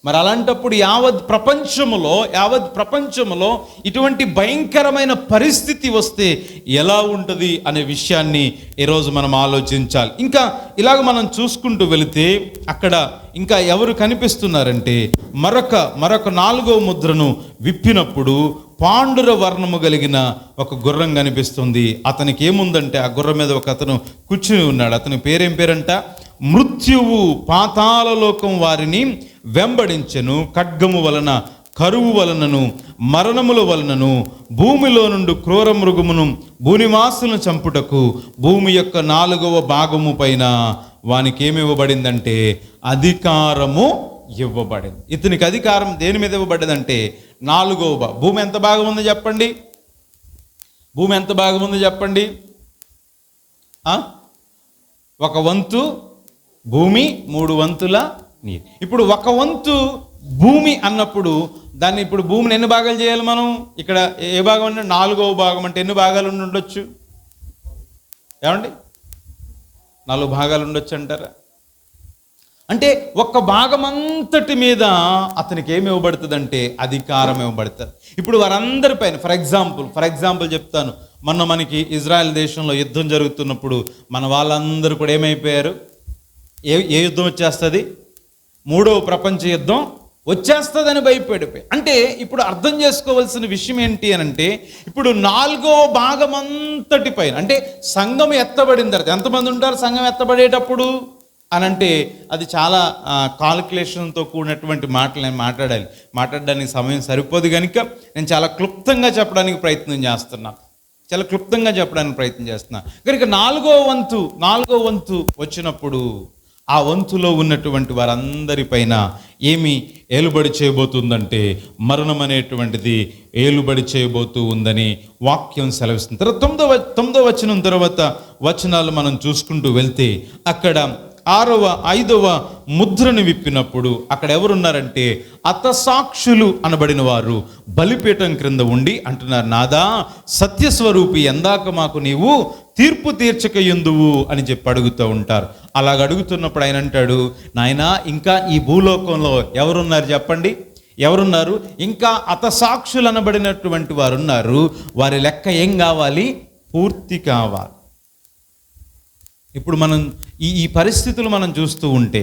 మరి అలాంటప్పుడు యావత్ ప్రపంచములో ఇటువంటి భయంకరమైన పరిస్థితి వస్తే ఎలా ఉంటుంది అనే విషయాన్ని ఈరోజు మనం ఆలోచించాలి. ఇంకా ఇలాగ మనం చూసుకుంటూ వెళితే అక్కడ ఇంకా ఎవరు కనిపిస్తున్నారంటే మరొక 4వ ముద్రను విప్పినప్పుడు పాండుర వర్ణము కలిగిన ఒక గుర్రం కనిపిస్తుంది. అతనికి ఏముందంటే ఆ గుర్రం మీద ఒక అతను కూర్చుని ఉన్నాడు. అతని పేరంట మృత్యువు పాతాళలోకం వారిని వెంబడించెను. ఖడ్గము వలన, కరువు వలనను, మరణముల వలనను, భూమిలో నుండి క్రూర మృగమును, భూనివాసులను చంపుటకు భూమి యొక్క 4వ భాగము పైన వానికి ఏమి ఇవ్వబడిందంటే అధికారము ఇవ్వబడింది. ఇతనికి అధికారం దేని మీద ఇవ్వబడ్డదంటే 4వ భూమి ఎంత భాగం ఉంది చెప్పండి? భూమి ఎంత భాగం ఉంది చెప్పండి? 1 వంతు భూమి, 3 వంతుల నీరు. ఇప్పుడు 1 వంతు భూమి అన్నప్పుడు దాన్ని ఇప్పుడు భూమిని ఎన్ని భాగాలు చేయాలి మనం? ఇక్కడ ఏ భాగం అంటే 4వ భాగం అంటే ఎన్ని భాగాలు ఉండొచ్చు? ఏమండి? 4 భాగాలు ఉండొచ్చు అంటారా? అంటే 1 భాగం అంతటి మీద అతనికి ఏమి ఇవ్వబడుతుందంటే అధికారం ఇవ్వబడుతుంది. ఇప్పుడు వారందరి పైన ఫర్ ఎగ్జాంపుల్ చెప్తాను. మనకి ఇజ్రాయెల్ దేశంలో యుద్ధం జరుగుతున్నప్పుడు మన వాళ్ళందరూ కూడా ఏమైపోయారు? ఏ యుద్ధం వచ్చేస్తుంది? 3వ ప్రపంచ యుద్ధం వచ్చేస్తుందని భయపడిపోయి. అంటే ఇప్పుడు అర్థం చేసుకోవాల్సిన విషయం ఏంటి అని అంటే ఇప్పుడు 4వ భాగం అంతటి పైన అంటే సంఘం ఎత్తబడిన తర్వాత ఎంతమంది ఉంటారు సంఘం ఎత్తబడేటప్పుడు అని అంటే అది చాలా కాలిక్యులేషన్తో కూడినటువంటి మాటలు నేను మాట్లాడడానికి సమయం సరిపోదు కనుక నేను చాలా క్లుప్తంగా చెప్పడానికి ప్రయత్నం చేస్తున్నాను. కనుక 4వ వంతు వచ్చినప్పుడు ఆ వంతులో ఉన్నటువంటి వారందరి పైన ఏమి ఏలుబడి చేయబోతుందంటే మరణం అనేటువంటిది ఏలుబడి చేయబోతూ ఉందని వాక్యం సెలవిస్తుంది. తర్వాత 9వ వచనం తర్వాత వచనాలు మనం చూసుకుంటూ వెళ్తే అక్కడ 5వ ముద్రను విప్పినప్పుడు అక్కడ ఎవరున్నారంటే హతసాక్షులు అనబడిన వారు బలిపీఠం క్రింద ఉండి అంటున్నారు, నాదా సత్యస్వరూపి ఎందాక మాకు నీవు తీర్పు తీర్చక ఎందువు అని చెప్పి అడుగుతూ ఉంటారు. అలాగ అడుగుతున్నప్పుడు ఆయన అంటాడు, నాయనా ఇంకా ఈ భూలోకంలో ఎవరున్నారు చెప్పండి? ఎవరున్నారు? ఇంకా హతసాక్షులు అనబడినటువంటి వారు ఉన్నారు. వారి లెక్క ఏం కావాలి? పూర్తి కావాలి. ఇప్పుడు మనం ఈ పరిస్థితులు మనం చూస్తూ ఉంటే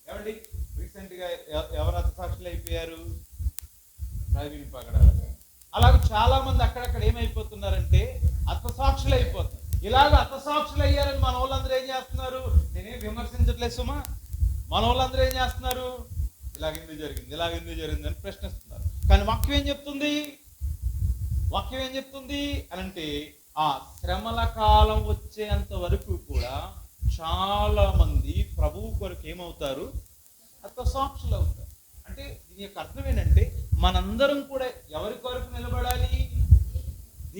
ఏమండి రీసెంట్గా ఎవరు హతసాక్షులు అయిపోయారు? ప్రవీణ్ పగడాల. అలాగే చాలా మంది అక్కడక్కడ ఏమైపోతున్నారంటే హతసాక్షులు అయిపోతారు. ఇలాగ హతసాక్షులు అయ్యారని మన వాళ్ళందరూ ఏం చేస్తున్నారు? నేనేం విమర్శించట్లేదు సుమా. మన వాళ్ళందరూ ఏం చేస్తున్నారు? ఇలాగెందుకు జరిగింది అని ప్రశ్నిస్తున్నారు. కానీ వాక్యం ఏం చెప్తుంది అని అంటే ఆ శ్రమల కాలం వచ్చేంత వరకు కూడా చాలా మంది ప్రభువు కొరకు ఏమవుతారు? హతసాక్షులు అవుతారు. అంటే దీని యొక్క అర్థం ఏంటంటే మనందరం కూడా ఎవరి కొరకు నిలబడాలి?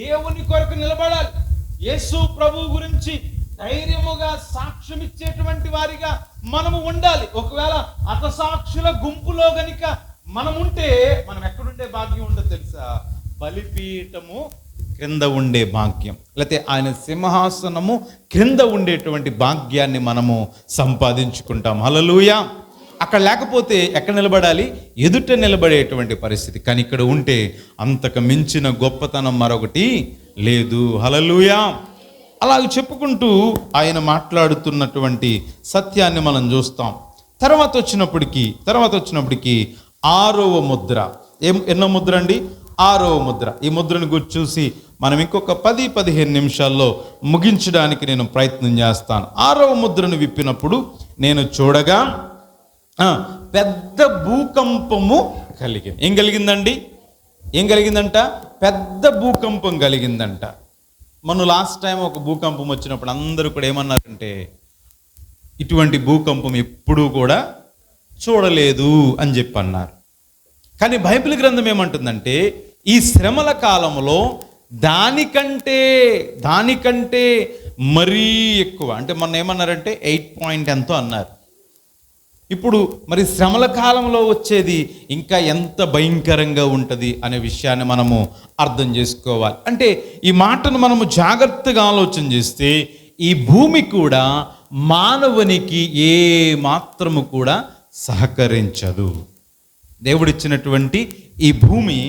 దేవుని కొరకు నిలబడాలి. యేసు ప్రభువు గురించి ధైర్యముగా సాక్ష్యం ఇచ్చేటువంటి వారిగా మనము ఉండాలి. ఒకవేళ హతసాక్షుల గుంపులో గనుక మనం ఉంటే మనం ఎక్కడుండే భాగ్యం ఉండదు తెలుసా? బలిపీఠము క్రింద ఉండే భాగ్యం, లేకపోతే ఆయన సింహాసనము క్రింద ఉండేటువంటి భాగ్యాన్ని మనము సంపాదించుకుంటాం. హల్లెలూయా. అక్కడ లేకపోతే ఎక్కడ నిలబడాలి? ఎదుట నిలబడేటువంటి పరిస్థితి. కానీ ఇక్కడ ఉంటే అంతకు మించిన గొప్పతనం మరొకటి లేదు. హల్లెలూయా. అలాగే చెప్పుకుంటూ ఆయన మాట్లాడుతున్నటువంటి సత్యాన్ని మనం చూస్తాం. తర్వాత వచ్చినప్పటికీ 6వ ముద్ర. ఎన్నో ముద్ర అండి? 6వ ముద్ర. ఈ ముద్రను గురించి చూసి మనం ఇంకొక 10-15 నిమిషాల్లో ముగించడానికి నేను ప్రయత్నం చేస్తాను. 6వ ముద్రను విప్పినప్పుడు నేను చూడగా పెద్ద భూకంపము కలిగింది. ఏం కలిగిందంట? పెద్ద భూకంపం కలిగిందంట. మనం లాస్ట్ టైం ఒక భూకంపం వచ్చినప్పుడు అందరూ కూడా ఏమన్నారంటే ఇటువంటి భూకంపం ఎప్పుడూ కూడా చూడలేదు అని చెప్పి అన్నారు. కానీ బైబిల్ గ్రంథం ఏమంటుందంటే ఈ శ్రమల కాలంలో దానికంటే మరీ ఎక్కువ, అంటే మొన్న ఏమన్నారంటే 8 పాయింట్ ఎంతో అన్నారు. ఇప్పుడు మరి శ్రమల కాలంలో వచ్చేది ఇంకా ఎంత భయంకరంగా ఉంటుంది అనే విషయాన్ని మనము అర్థం చేసుకోవాలి. అంటే ఈ మాటను మనము జాగ్రత్తగా ఆలోచన చేస్తే ఈ భూమి కూడా మానవునికి ఏ మాత్రము కూడా సహకరించదు. దేవుడిచ్చినటువంటి ఈ భూమి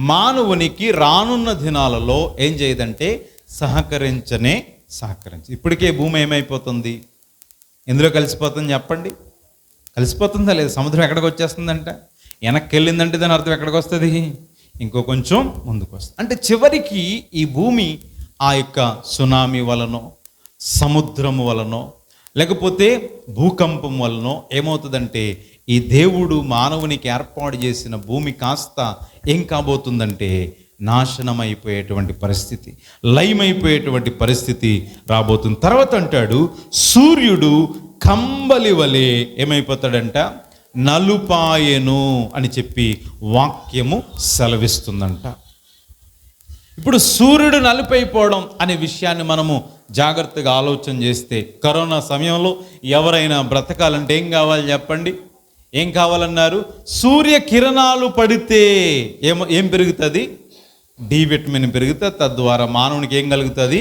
మానవునికి రానున్న దినాలలో ఏం చేయదంటే సహకరించదు. ఇప్పటికే భూమి ఏమైపోతుంది, ఎందులో కలిసిపోతుంది చెప్పండి? కలిసిపోతుందా లేదా? సముద్రం ఎక్కడికి వచ్చేస్తుందంట, వెనక్కి వెళ్ళిందంటే దాని అర్థం ఎక్కడికి వస్తుంది? ఇంకో కొంచెం ముందుకు వస్తుంది. అంటే చివరికి ఈ భూమి ఆ యొక్క సునామీ వలనో, సముద్రము వలనో, లేకపోతే భూకంపం వలనో ఏమవుతుందంటే ఈ దేవుడు మానవునికి ఏర్పాటు చేసిన భూమి కాస్త ఏం కాబోతుందంటే నాశనమైపోయేటువంటి పరిస్థితి, లయమైపోయేటువంటి పరిస్థితి రాబోతుంది. తర్వాత అంటాడు సూర్యుడు కంబలి వలె ఏమైపోతాడంట, నలుపాయెను అని చెప్పి వాక్యము సెలవిస్తుందంట. ఇప్పుడు సూర్యుడు నలుపైపోవడం అనే విషయాన్ని మనము జాగ్రత్తగా ఆలోచన చేస్తే, కరోనా సమయంలో ఎవరైనా బ్రతకాలంటే ఏం కావాలి చెప్పండి? ఏం కావాలన్నారు? సూర్య కిరణాలు పడితే ఏం పెరుగుతుంది? డి విటమిన్ పెరుగుతుంది. తద్వారా మానవునికి ఏం కలుగుతుంది?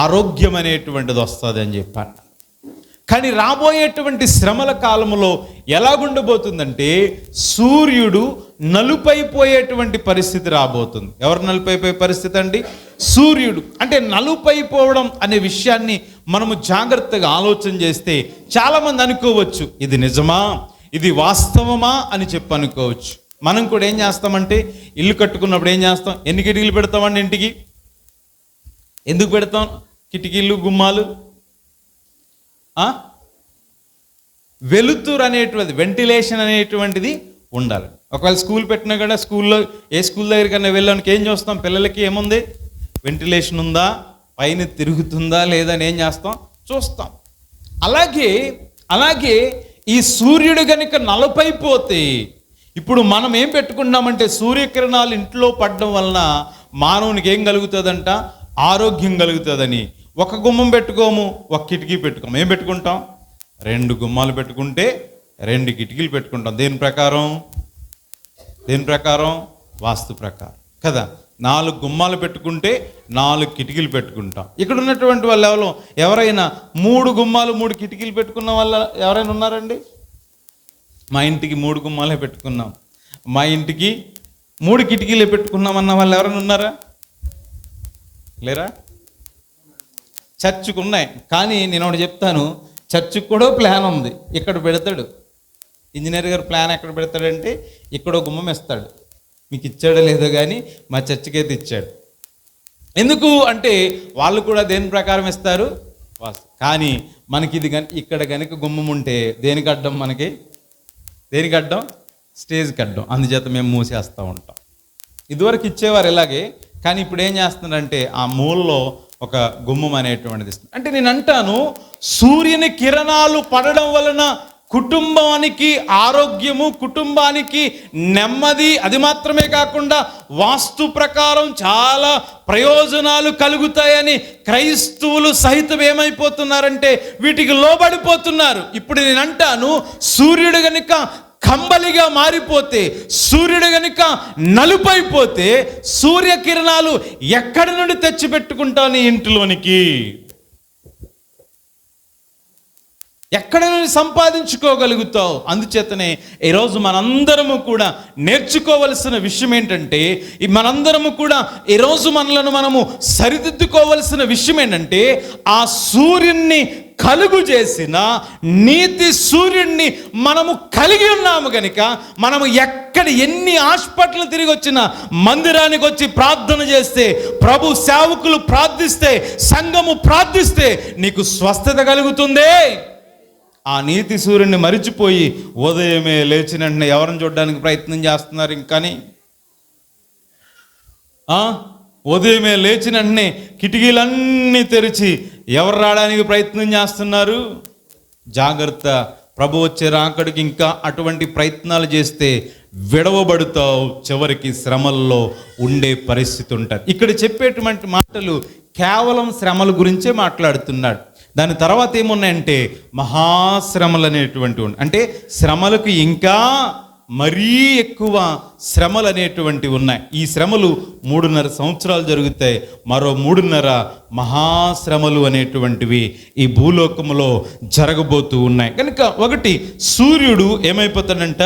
ఆరోగ్యం అనేటువంటిది వస్తుంది అని చెప్పాను. కానీ రాబోయేటువంటి శ్రమల కాలంలో ఎలాగుండబోతుందంటే సూర్యుడు నలుపైపోయేటువంటి పరిస్థితి రాబోతుంది. ఎవరు నలుపైపోయే పరిస్థితి అండి? సూర్యుడు. అంటే నలుపైపోవడం అనే విషయాన్ని మనము జాగ్రత్తగా ఆలోచన చేస్తే చాలామంది అనుకోవచ్చు ఇది నిజమా, ఇది వాస్తవమా అని చెప్పి అనుకోవచ్చు. మనం కూడా ఏం చేస్తామంటే ఇల్లు కట్టుకున్నప్పుడు ఏం చేస్తాం? ఎన్ని కిటికీలు పెడతామండి ఇంటికి? ఎందుకు పెడతాం కిటికీలు గుమ్మాలు? వెలుతురు అనేటువంటిది, వెంటిలేషన్ అనేటువంటిది ఉండాలి. ఒకవేళ స్కూల్ పెట్టినా కూడా స్కూల్లో ఏ స్కూల్ దగ్గరికన్నా వెళ్ళడానికి ఏం చూస్తాం? పిల్లలకి ఏముంది? వెంటిలేషన్ ఉందా, పైన తిరుగుతుందా లేదా అని ఏం చేస్తాం? చూస్తాం. అలాగే ఈ సూర్యుడు కనుక నలుపైపోతే ఇప్పుడు మనం ఏం పెట్టుకున్నామంటే సూర్యకిరణాలు ఇంట్లో పడడం వలన మానవునికి ఏం కలుగుతుందంట? ఆరోగ్యం కలుగుతుందని ఒక గుమ్మం పెట్టుకోము, ఒక కిటికీ పెట్టుకోము. ఏం పెట్టుకుంటాం? 2 గుమ్మాలు పెట్టుకుంటే 2 కిటికీలు పెట్టుకుంటాం. దేని ప్రకారం? వాస్తు ప్రకారం కదా. 4 గుమ్మాలు పెట్టుకుంటే 4 కిటికీలు పెట్టుకుంటాం. ఇక్కడ ఉన్నటువంటి వాళ్ళు ఎవరైనా 3 గుమ్మాలు 3 కిటికీలు పెట్టుకున్న వాళ్ళు ఎవరైనా ఉన్నారండి? మా ఇంటికి 3 గుమ్మాలే పెట్టుకున్నాం, మా ఇంటికి 3 కిటికీలే పెట్టుకున్నామన్న వాళ్ళు ఎవరైనా ఉన్నారా? లేరా? చర్చికి ఉన్నాయి. కానీ నేను ఒకటి చెప్తాను, చర్చికి కూడా ప్లాన్ ఉంది. ఇక్కడ పెడతాడు ఇంజనీర్ గారు. ప్లాన్ ఎక్కడ పెడతాడంటే ఇక్కడో గుమ్మం ఇస్తాడు. మీకు ఇచ్చాడో లేదో కానీ మా చర్చికి అయితే ఇచ్చాడు. ఎందుకు అంటే వాళ్ళు కూడా దేని ప్రకారం ఇస్తారు? కానీ మనకి ఇది ఇక్కడ కనుక గుమ్మం ఉంటే దేనికి అడ్డం? దేనికి అడ్డం? స్టేజ్కి అడ్డం. అందుచేత మేము మూసేస్తూ ఉంటాం. ఇదివరకు ఇచ్చేవారు ఇలాగే, కానీ ఇప్పుడు ఏం చేస్తున్నారంటే ఆ మూలలో ఒక గుమ్మం అనేటువంటిది ఇస్తుంది. అంటే నేను అంటాను సూర్యుని కిరణాలు పడడం వలన కుటుంబానికి ఆరోగ్యము, కుటుంబానికి నెమ్మది, అది మాత్రమే కాకుండా వాస్తు ప్రకారం చాలా ప్రయోజనాలు కలుగుతాయని క్రైస్తవులు సహితం ఏమైపోతున్నారంటే వీటికి లోబడిపోతున్నారు. ఇప్పుడు నేను అంటాను సూర్యుడు గనుక కంబలిగా మారిపోతే, సూర్యుడు గనుక నలుపైపోతే సూర్యకిరణాలు ఎక్కడి నుండి తెచ్చిపెట్టుకుంటావు నీ ఇంటిలోనికి? ఎక్కడ నుండి సంపాదించుకోగలుగుతావు? అందుచేతనే ఈరోజు మనందరము కూడా నేర్చుకోవలసిన విషయం ఏంటంటే, మనందరము కూడా ఈరోజు మనము సరిదిద్దుకోవలసిన విషయం ఏంటంటే ఆ సూర్యున్ని కలుగు చేసిన నీతి సూర్యుడిని మనము కలిగి ఉన్నాము కనుక మనము ఎన్ని హాస్పిటల్ తిరిగి వచ్చినా, మందిరానికి వచ్చి ప్రార్థన చేస్తే, ప్రభు సేవకులు ప్రార్థిస్తే, సంఘము ప్రార్థిస్తే నీకు స్వస్థత కలుగుతుంది. ఆ నీతి సూర్యుడిని మరిచిపోయి ఉదయమే లేచిన వెంటనే ఎవరిని చూడడానికి ప్రయత్నం చేస్తున్నారు? ఇంకాని ఉదయమే లేచిన వెంటనే కిటికీలన్నీ తెరిచి ఎవరు రావడానికి ప్రయత్నం చేస్తున్నారు? జాగ్రత్త, ప్రభు వచ్చే రాకడికి ఇంకా అటువంటి ప్రయత్నాలు చేస్తే విడవబడుతావు, చివరికి శ్రమల్లో ఉండే పరిస్థితి ఉంటుంది. ఇక్కడ చెప్పేటువంటి మాటలు కేవలం శ్రమల గురించే మాట్లాడుతున్నాడు. దాని తర్వాత ఏమున్నాయంటే మహాశ్రమలు అనేటువంటి అంటే శ్రమలకు ఇంకా మరీ ఎక్కువ శ్రమలు అనేటువంటివి ఉన్నాయి. ఈ శ్రమలు 3.5 సంవత్సరాలు జరుగుతాయి. మరో 3.5 మహాశ్రమలు అనేటువంటివి ఈ భూలోకంలో జరగబోతూ ఉన్నాయి. కనుక ఒకటి, సూర్యుడు ఏమైపోతాడంట,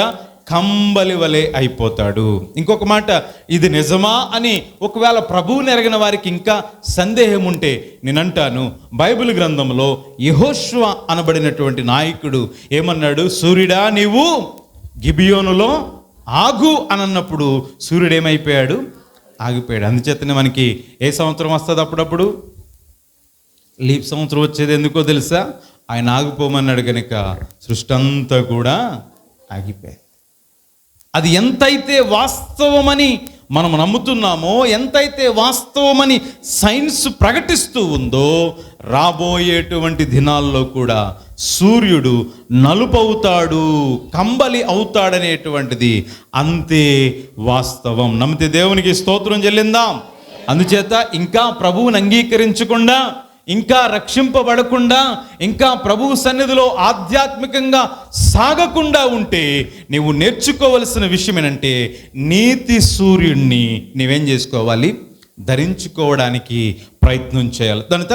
కంబలి వలె అయిపోతాడు. ఇంకొక మాట, ఇది నిజమా అని ఒకవేళ ప్రభువుని ఎరగిన వారికి ఇంకా సందేహం ఉంటే నేనంటాను, బైబిల్ గ్రంథంలో యెహోషువ అనబడినటువంటి నాయకుడు ఏమన్నాడు, సూర్యుడా నీవు గిబియోనులో ఆగు అనన్నప్పుడు సూర్యుడు ఏమైపోయాడు, ఆగిపోయాడు. అందుచేతనే మనకి ఏ సంవత్సరం వస్తుంది, అప్పుడప్పుడు లీప్ సంవత్సరం వచ్చేది ఎందుకో తెలుసా, ఆయన ఆగిపోమన్నాడు కనుక సృష్టి అంతా కూడా ఆగిపోయాయి. అది ఎంతైతే వాస్తవమని మనం నమ్ముతున్నామో, ఎంతైతే వాస్తవమని సైన్స్ ప్రకటిస్తూ ఉందో, రాబోయేటువంటి దినాల్లో కూడా సూర్యుడు నలుపు అవుతాడు, కంబలి అవుతాడనేటువంటిది అంతే వాస్తవం. నమ్మితే దేవునికి స్తోత్రం చెల్లిందాం. అందుచేత ఇంకా ప్రభువుని అంగీకరించకుండా, ఇంకా రక్షింపబడకుండా, ఇంకా ప్రభువు సన్నిధిలో ఆధ్యాత్మికంగా సాగకుండా ఉంటే నీవు నేర్చుకోవలసిన విషయం ఏంటంటే, నీతి సూర్యుడిని నీవేం చేసుకోవాలి, ధరించుకోవడానికి ప్రయత్నం చేయాలి. దాని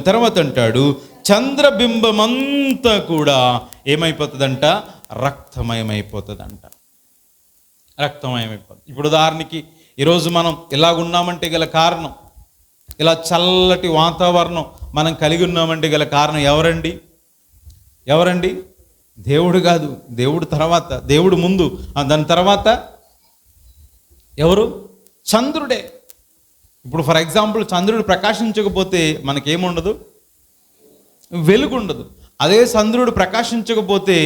తర్వాత అంటాడు చంద్రబింబమంతా కూడా ఏమైపోతుందంట, రక్తమయమైపోతుందంట. రక్తమయమైపోతుంది. ఇప్పుడు ఉదాహరణకి ఈరోజు మనం ఇలాగున్నామంటే గల కారణం, ఇలా చల్లటి వాతావరణం మనం కలిగి ఉన్నామంటే గల కారణం ఎవరండి? దేవుడు కాదు. దేవుడు తర్వాత, దేవుడు ముందు, దాని తర్వాత ఎవరు? చంద్రుడే. ఇప్పుడు ఫర్ ఎగ్జాంపుల్ చంద్రుడు ప్రకాశించకపోతే మనకేముండదు, వెలుగుండదు. అదే చంద్రుడు ప్రకాశించకపోతే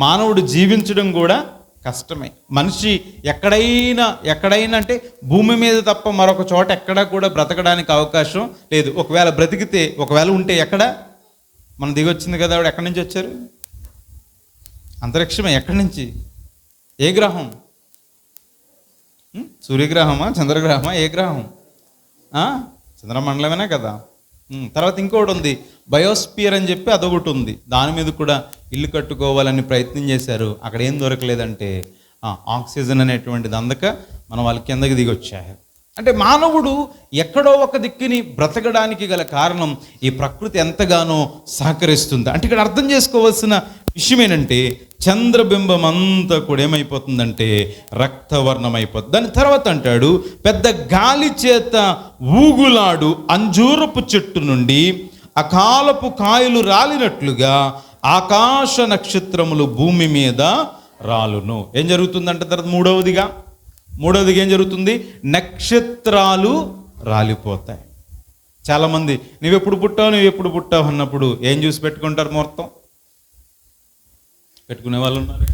మానవుడు జీవించడం కూడా కష్టమే. మనిషి ఎక్కడైనా అంటే భూమి మీద తప్ప మరొక చోట ఎక్కడా కూడా బ్రతకడానికి అవకాశం లేదు. ఒకవేళ ఉంటే ఎక్కడ, మనం దిగొచ్చింది కదా, ఆవిడ ఎక్కడి నుంచి వచ్చారు, అంతరిక్షమే. ఎక్కడి నుంచి, ఏ గ్రహం, సూర్యగ్రహమా, చంద్రగ్రహమా, ఏ గ్రహం, చంద్రమండలమేనా కదా. తర్వాత ఇంకోటి ఉంది, బయోస్పియర్ అని చెప్పి అదొకటి ఉంది. దాని మీద కూడా ఇల్లు కట్టుకోవాలని ప్రయత్నం చేశారు. అక్కడ ఏం దొరకలేదంటే ఆక్సిజన్ అనేటువంటిది అందక మనం వాళ్ళ కిందకి దిగొచ్చారు. అంటే మానవుడు ఎక్కడో ఒక దిక్కుని బ్రతకడానికి గల కారణం ఈ ప్రకృతి ఎంతగానో సహకరిస్తుంది. అంటే ఇక్కడ అర్థం చేసుకోవాల్సిన విషయం ఏంటంటే, చంద్రబింబం అంతా కూడా ఏమైపోతుందంటే రక్తవర్ణం అయిపోతుంది. దాని తర్వాత అంటాడు, పెద్ద గాలి చేత ఊగులాడు అంజూరపు చెట్టు నుండి అకాలపు కాయలు రాలినట్లుగా ఆకాశ నక్షత్రములు భూమి మీద రాలును. ఏం జరుగుతుందంటే తర్వాత మూడవదిగా ఏం జరుగుతుంది, నక్షత్రాలు రాలిపోతాయి. చాలామంది నువ్వెప్పుడు పుట్టావు అన్నప్పుడు ఏం చూసి పెట్టుకుంటారు, ముహూర్తం పెట్టుకునే వాళ్ళు ఉన్నారు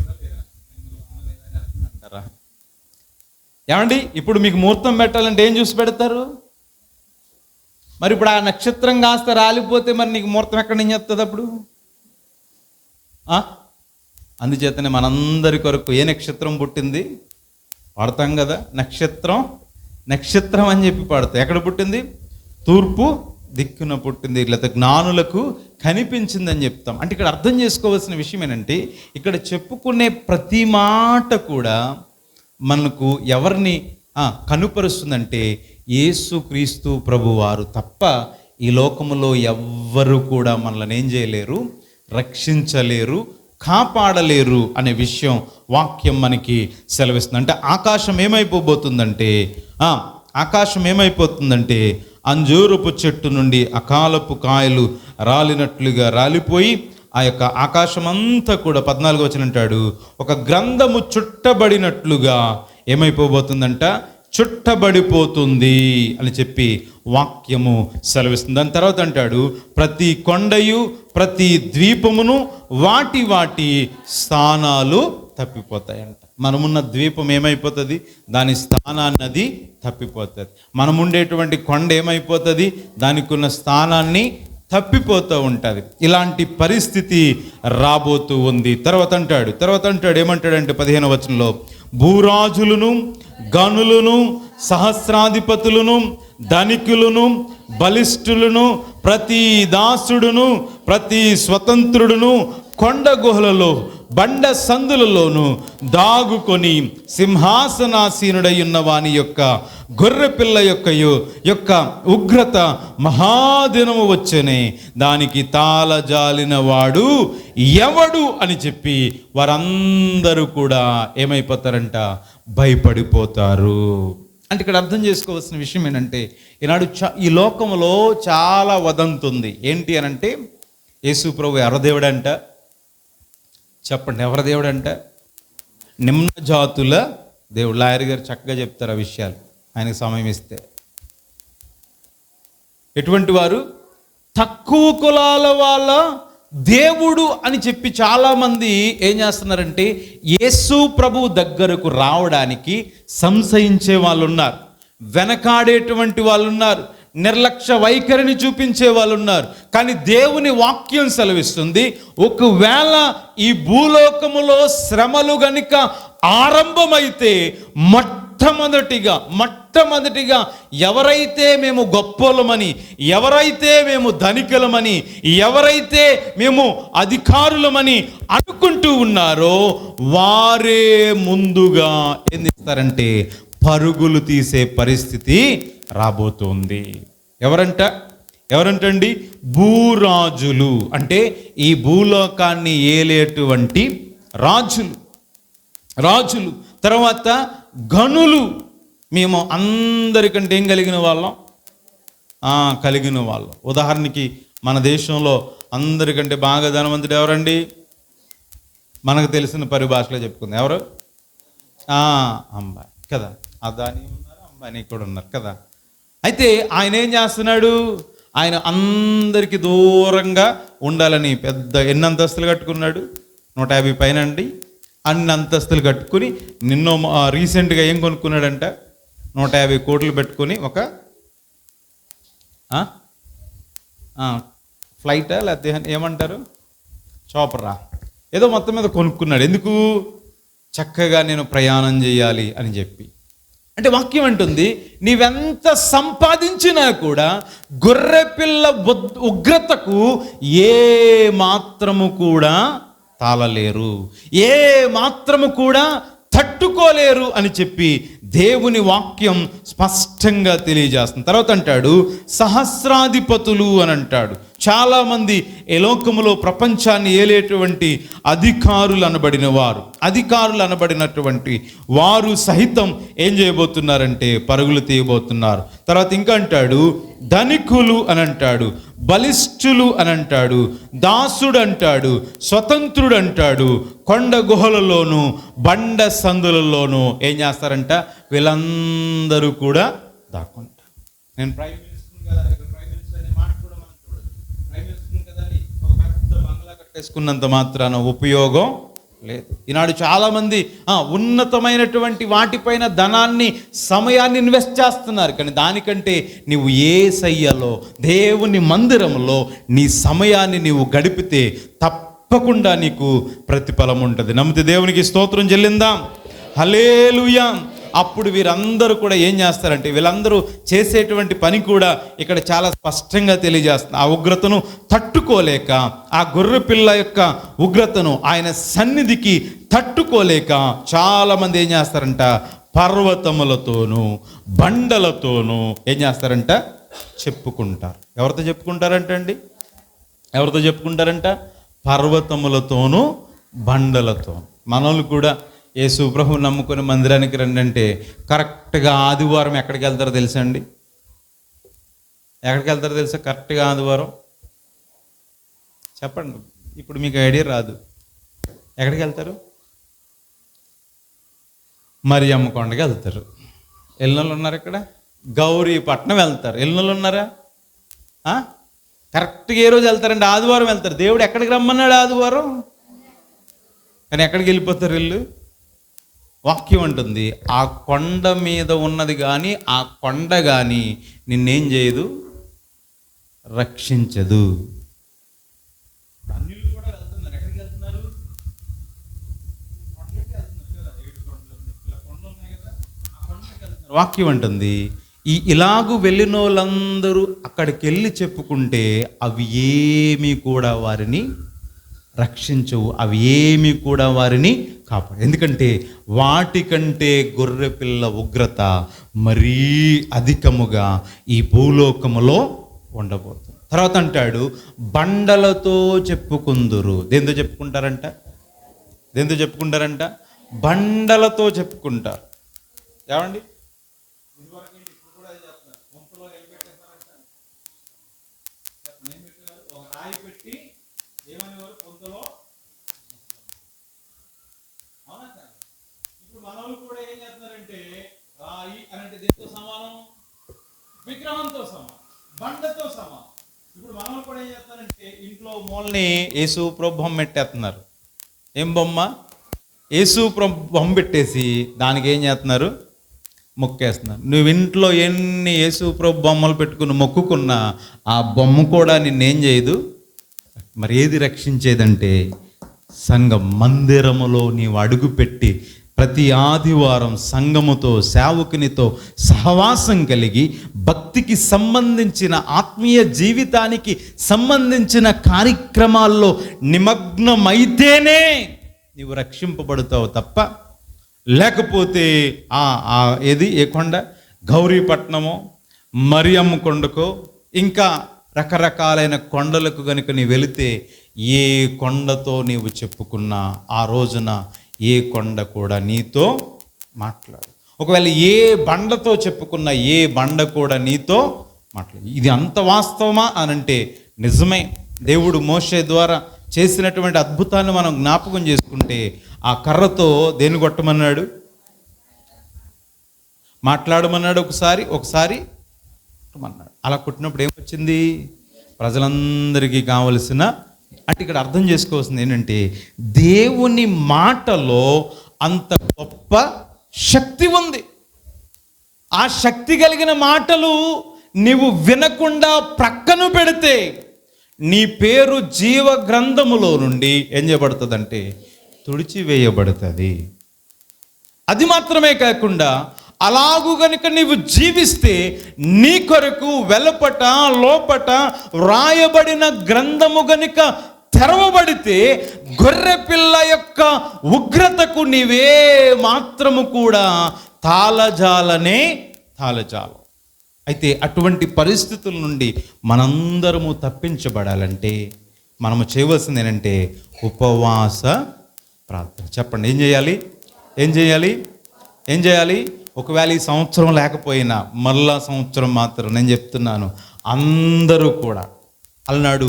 అంటారా? ఏమండి, ఇప్పుడు మీకు ముహూర్తం పెట్టాలంటే ఏం చూసి పెడతారు? మరి ఇప్పుడు ఆ నక్షత్రం కాస్త రాలిపోతే మరి నీకు ముహూర్తం ఎక్కడి నుంచి వస్తుంది అప్పుడు? అందుచేతనే మనందరి కొరకు ఏ నక్షత్రం పుట్టింది పాడతాం కదా, నక్షత్రం అని చెప్పి పాడతాం. ఎక్కడ పుట్టింది? తూర్పు దిక్కున పుట్టింది, లేకపోతే జ్ఞానులకు కనిపించిందని చెప్తాం. అంటే ఇక్కడ అర్థం చేసుకోవాల్సిన విషయం ఏంటంటే, ఇక్కడ చెప్పుకునే ప్రతి మాట కూడా మనకు ఎవరిని కనుపరుస్తుందంటే యేసుక్రీస్తు ప్రభువారు తప్ప ఈ లోకములో ఎవ్వరు కూడా మనల్ని ఏం చేయలేరు, రక్షించలేరు, కాపాడలేరు అనే విషయం వాక్యం మనకి సెలవిస్తుంది. అంటే ఆకాశం ఏమైపోతుందంటే అంజూరపు చెట్టు నుండి అకాలపు కాయలు రాలినట్లుగా రాలిపోయి ఆ యొక్క ఆకాశమంతా కూడా 14వ వచనం అంటాడు, ఒక గ్రంథము చుట్టబడినట్లుగా ఏమైపోబోతుందంట, చుట్టబడిపోతుంది అని చెప్పి వాక్యము సెలవిస్తుంది. దాని తర్వాత అంటాడు, ప్రతి కొండయు ప్రతి ద్వీపమును వాటి స్థానాలు తప్పిపోతాయంట. మనమున్న ద్వీపం ఏమైపోతుంది, దాని స్థానాన్ని అది తప్పిపోతుంది. మనముండేటువంటి కొండ ఏమైపోతుంది, దానికి ఉన్న స్థానాన్ని తప్పిపోతూ ఉంటుంది. ఇలాంటి పరిస్థితి రాబోతూ ఉంది. తర్వాత అంటాడు ఏమంటాడంటే 15వ వచనంలో, భూరాజులను, గనులను, సహస్రాధిపతులను, ధనికులను, బలిష్ఠులను, ప్రతి దాసుడును, ప్రతి స్వతంత్రుడును కొండ గుహలలో, బండ సందులలోను దాగుకొని సింహాసనాసీనుడై ఉన్న వాని యొక్క గొర్రెపిల్ల యొక్క ఉగ్రత మహాదినము వచ్చనే, దానికి తాళజాలిన వాడు ఎవడు అని చెప్పి వారందరూ కూడా ఏమైపోతారంట, భయపడిపోతారు. అంటే ఇక్కడ అర్థం చేసుకోవాల్సిన విషయం ఏంటంటే, ఈనాడు ఈ లోకంలో చాలా వదంతుంది. ఏంటి అనంటే, యేసు ప్రభు ఎవరదేవుడంట? చెప్పండి, ఎవరి దేవుడంట? నిమ్న జాతుల దేవుడు. లాయర్ గారు చక్కగా చెప్తారు ఆ విషయాలు, ఆయనకు సమయం ఇస్తే. ఎటువంటి వారు? తక్కువ కులాల వాళ్ళ దేవుడు అని చెప్పి చాలామంది ఏం చేస్తున్నారంటే, యేసు ప్రభు దగ్గరకు రావడానికి సంశయించే వాళ్ళు ఉన్నారు, వెనకాడేటువంటి వాళ్ళు ఉన్నారు, నిర్లక్ష్య వైఖరిని చూపించే వాళ్ళు ఉన్నారు. కానీ దేవుని వాక్యం సెలవిస్తుంది, ఒకవేళ ఈ భూలోకములో శ్రమలు గనుక ఆరంభమైతే మొట్టమొదటిగా ఎవరైతే మేము గొప్పోలమని, ఎవరైతే మేము ధనికులమని, ఎవరైతే మేము అధికారులమని అనుకుంటూ ఉన్నారో వారే ముందుగా ఏం చేస్తారంటే పరుగులు తీసే పరిస్థితి రాబోతోంది. ఎవరంటండి? భూరాజులు, అంటే ఈ భూలోకాన్ని ఏలేటువంటి రాజులు. తర్వాత గనులు. మేము అందరికంటే ఏం కలిగిన వాళ్ళం? ఉదాహరణకి మన దేశంలో అందరికంటే బాగా ధనవంతుడు ఎవరండి? మనకు తెలిసిన పరిభాషలో చెప్పుకుంది ఎవరు? అంబానీ కదా. అదాని ఉన్నారు, అంబానీ కూడా ఉన్నారు కదా. అయితే ఆయన ఏం చేస్తున్నాడు? ఆయన అందరికీ దూరంగా ఉండాలని ఎన్ని అంతస్తులు కట్టుకున్నాడు? 150 పైన అండి. అన్ని అంతస్తులు కట్టుకుని నిన్నో రీసెంట్గా ఏం కొనుక్కున్నాడంట? 150 కోట్లు పెట్టుకుని ఒక ఫ్లైటా లేకపోతే ఏమంటారు, చాపరా, ఏదో మొత్తం మీద కొనుక్కున్నాడు. ఎందుకు? చక్కగా నేను ప్రయాణం చేయాలి అని చెప్పి. అంటే వాక్యం అంటుంది, నీవెంత సంపాదించినా కూడా గొర్రెపిల్ల ఉగ్రతకు ఏ మాత్రము కూడా తాళలేరు, ఏ మాత్రము కూడా తట్టుకోలేరు అని చెప్పి దేవుని వాక్యం స్పష్టంగా తెలియజేస్తుంది. తర్వాత అంటాడు సహస్రాధిపతులు అని అంటాడు. చాలామంది ఈ లోకములో ప్రపంచాన్ని ఏలేటువంటి అధికారులు అనబడినటువంటి వారు సహితం ఏం చేయబోతున్నారంటే పరుగులు తీయబోతున్నారు. తర్వాత ఇంకా అంటాడు ధనికులు అని అంటాడు, బలిష్ఠులు అని అంటాడు, దాసుడు అంటాడు, స్వతంత్రుడు అంటాడు. కొండ గుహలలోను బండ సందులలోనూ ఏం చేస్తారంట? వీళ్ళందరూ కూడా దాక్కుంటారు. నేను ప్రైమ్ మినిస్టర్ కదా, ప్రైమ్ మినిస్టర్ అనే మాట కూడా మనం చూడదు. ప్రైమ్ మినిస్టర్ కదా ఒక పెద్ద బంగ్లా కట్టేసుకున్నంత మాత్రాన ఉపయోగం లేదు. ఈనాడు చాలామంది ఉన్నతమైనటువంటి వాటిపైన ధనాన్ని, సమయాన్ని ఇన్వెస్ట్ చేస్తున్నారు. కానీ దానికంటే నీవు యేసయ్యలో, దేవుని మందిరంలో నీ సమయాన్ని నీవు గడిపితే తప్పకుండా నీకు ప్రతిఫలం ఉంటుంది. నమ్మితే దేవునికి స్తోత్రం చెల్లిందాం. హల్లెలూయా. అప్పుడు వీరందరూ కూడా ఏం చేస్తారంటే, వీళ్ళందరూ చేసేటువంటి పని కూడా ఇక్కడ చాలా స్పష్టంగా తెలియజేస్తుంది. ఆ ఉగ్రతను తట్టుకోలేక, ఆ గొర్రెపిల్ల యొక్క ఉగ్రతను, ఆయన సన్నిధికి తట్టుకోలేక చాలామంది ఏం చేస్తారంట? పర్వతములతోనూ బండలతోనూ ఏం చేస్తారంట? చెప్పుకుంటారు. ఎవరితో చెప్పుకుంటారంట? పర్వతములతోనూ బండలతో. మనోళ్ళు కూడా యేసు ప్రభువుని నమ్ముకొని మందిరానికి రండి అంటే కరెక్ట్గా ఆదివారం ఎక్కడికి వెళ్తారో తెలుసా అండి? కరెక్ట్గా ఆదివారం చెప్పండి. ఇప్పుడు మీకు ఐడియా రాదు. ఎక్కడికి వెళ్తారు? మరియమ్మ కొండకి వెళ్తారు. ఎల్లుళ్ళు ఉన్నారు ఇక్కడ. గౌరీపట్నం వెళ్తారు. ఎల్లుళ్ళు ఉన్నారా? కరెక్ట్గా ఏ రోజు వెళ్తారండి? ఆదివారం వెళ్తారు. దేవుడు ఎక్కడికి రమ్మన్నాడు? ఆదివారం. కానీ ఎక్కడికి వెళ్ళిపోతారు వీళ్ళు? వాక్యం అంటుంది, ఆ కొండ మీద ఉన్నది కానీ, ఆ కొండ కానీ నిన్నేం చేయదు, రక్షించదు. అన్యులు కూడా వెళ్తున్నారు. ఎక్కడికి వెళ్తున్నారు? కొండలకి వెళ్తున్నారు కదా. 7 కొండలు, ఇలా కొండలు ఉన్నాయి కదా, ఆ కొండలకి వెళ్తున్నారు. వాక్యం అంటుంది, ఇలాగూ వెళ్ళిన వాళ్ళందరూ అక్కడికి వెళ్ళి చెప్పుకుంటే అవి ఏమీ కూడా వారిని రక్షించవు, అవి ఏమీ కూడా వారిని కాపాడు. ఎందుకంటే వాటికంటే గొర్రెపిల్ల ఉగ్రత మరీ అధికముగా ఈ భూలోకములో ఉండబోతుంది. తర్వాత అంటాడు, బండలతో చెప్పుకుందురు. దేంతో చెప్పుకుంటారంట? దేంతో చెప్పుకుంటారంట? బండలతో చెప్పుకుంటారు. ఏమండి? ఒక రాయి పెట్టి ఏమనేవారు? పొంతలో. అవునా సార్? ఇప్పుడు మనోళ్ళు కూడా ఏం చేస్తున్నారంటే, రాయి అని అంటే దేంతో సమానం? విగ్రహంతో సమానం, బండతో సమానం. ఇప్పుడు మనోళ్ళు కూడా ఏం చేస్తున్నారంటే, ఇంట్లో మూలని యేసు ప్రభు బొమ్మ పెట్టేస్తున్నారు. ఏం బొమ్మ? యేసు ప్రభు బొమ్మ పెట్టేసి దానికి ఏం చేస్తున్నారు? మొక్కేస్తున్నారు. నువ్వు ఇంట్లో ఎన్ని యేసు ప్రభు బొమ్మలు పెట్టుకుని మొక్కుకున్నా ఆ బొమ్మ కూడా నిన్నేం చేయదు. మరి ఏది రక్షించేదంటే, సంఘం మందిరములో నీవు అడుగుపెట్టి ప్రతి ఆదివారం సంఘముతో, సేవకునితో సహవాసం కలిగి భక్తికి సంబంధించిన, ఆత్మీయ జీవితానికి సంబంధించిన కార్యక్రమాల్లో నిమగ్నమైతేనే నీవు రక్షింపబడతావు తప్ప, లేకపోతే ఏది ఏ కొండ, గౌరీపట్నమో, మరియమ్మ కొండకో, ఇంకా రకరకాలైన కొండలకు కనుక నీ వెళితే ఏ కొండతో నీవు చెప్పుకున్నా ఆ రోజున ఏ కొండ కూడా నీతో మాట్లాడు. ఒకవేళ ఏ బండతో చెప్పుకున్నా ఏ బండ కూడా నీతో మాట్లాడు. ఇది అంత వాస్తవమా అనంటే నిజమే. దేవుడు మోషే ద్వారా చేసినటువంటి అద్భుతాన్ని మనం జ్ఞాపకం చేసుకుంటే, ఆ కర్రతో దేన్ని కొట్టమన్నాడు? మాట్లాడమన్నాడు. ఒకసారి కొట్టమన్నాడు. అలా కొట్టినప్పుడు ఏమొచ్చింది? ప్రజలందరికీ కావలసిన, అంటే ఇక్కడ అర్థం చేసుకోవాల్సింది ఏంటంటే, దేవుని మాటలో అంత గొప్ప శక్తి ఉంది. ఆ శక్తి కలిగిన మాటలు నీవు వినకుండా ప్రక్కన పెడితే నీ పేరు జీవ గ్రంథములో నుండి ఏం చేయబడుతుందంటే తుడిచివేయబడుతుంది. అది మాత్రమే కాకుండా అలాగూ గనుక నీవు జీవిస్తే నీ కొరకు వెలుపట లోపట వ్రాయబడిన గ్రంథము గనుక తెరవబడితే గొర్రెపిల్ల యొక్క ఉగ్రతకు నీవే మాత్రము కూడా తాళజాలనే తాళజాలం. అయితే అటువంటి పరిస్థితుల నుండి మనందరము తప్పించబడాలంటే మనము చేయవలసింది ఏంటంటే ఉపవాస ప్రార్థన. చెప్పండి, ఏం చేయాలి? ఒకవేళ ఈ సంవత్సరం లేకపోయినా మళ్ళా సంవత్సరం మాత్రం నేను చెప్తున్నాను, అందరూ కూడా అలనాడు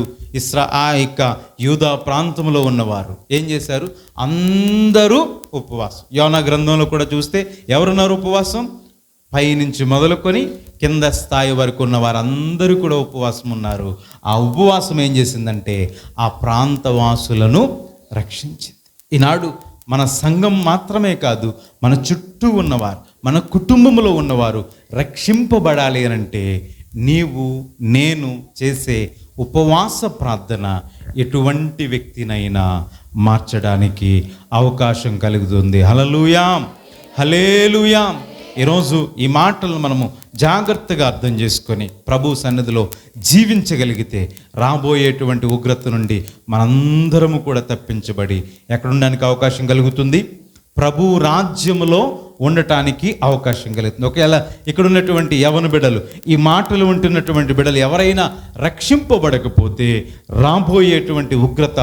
యూదా ప్రాంతంలో ఉన్నవారు ఏం చేశారు? అందరూ ఉపవాసం. యోనా గ్రంథంలో కూడా చూస్తే ఎవరున్నారు ఉపవాసం? పైనుంచి మొదలుకొని కింద స్థాయి వరకు ఉన్న వారందరూ కూడా ఉపవాసం ఉన్నారు. ఆ ఉపవాసం ఏం చేసిందంటే ఆ ప్రాంతవాసులను రక్షించింది. ఈనాడు మన సంఘం మాత్రమే కాదు, మన చుట్టూ ఉన్నవారు, మన కుటుంబంలో ఉన్నవారు రక్షింపబడాలి అనంటే నీవు నేను చేసే ఉపవాస ప్రార్థన ఎటువంటి వ్యక్తినైనా మార్చడానికి అవకాశం కలుగుతుంది. హల్లెలూయా, హల్లెలూయా. ఈరోజు ఈ మాటలను మనము జాగ్రత్తగా అర్థం చేసుకొని ప్రభు సన్నిధిలో జీవించగలిగితే రాబోయేటువంటి ఉగ్రత నుండి మనందరము కూడా తప్పించబడి ఎక్కడ ఉండడానికి అవకాశం కలుగుతుంది? ప్రభు రాజ్యములో ఉండటానికి అవకాశం కలుగుతుంది. ఒకవేళ ఇక్కడ ఉన్నటువంటి యవన బిడ్డలు, ఈ మాటలు ఉంటున్నటువంటి బిడ్డలు ఎవరైనా రక్షింపబడకపోతే రాబోయేటువంటి ఉగ్రత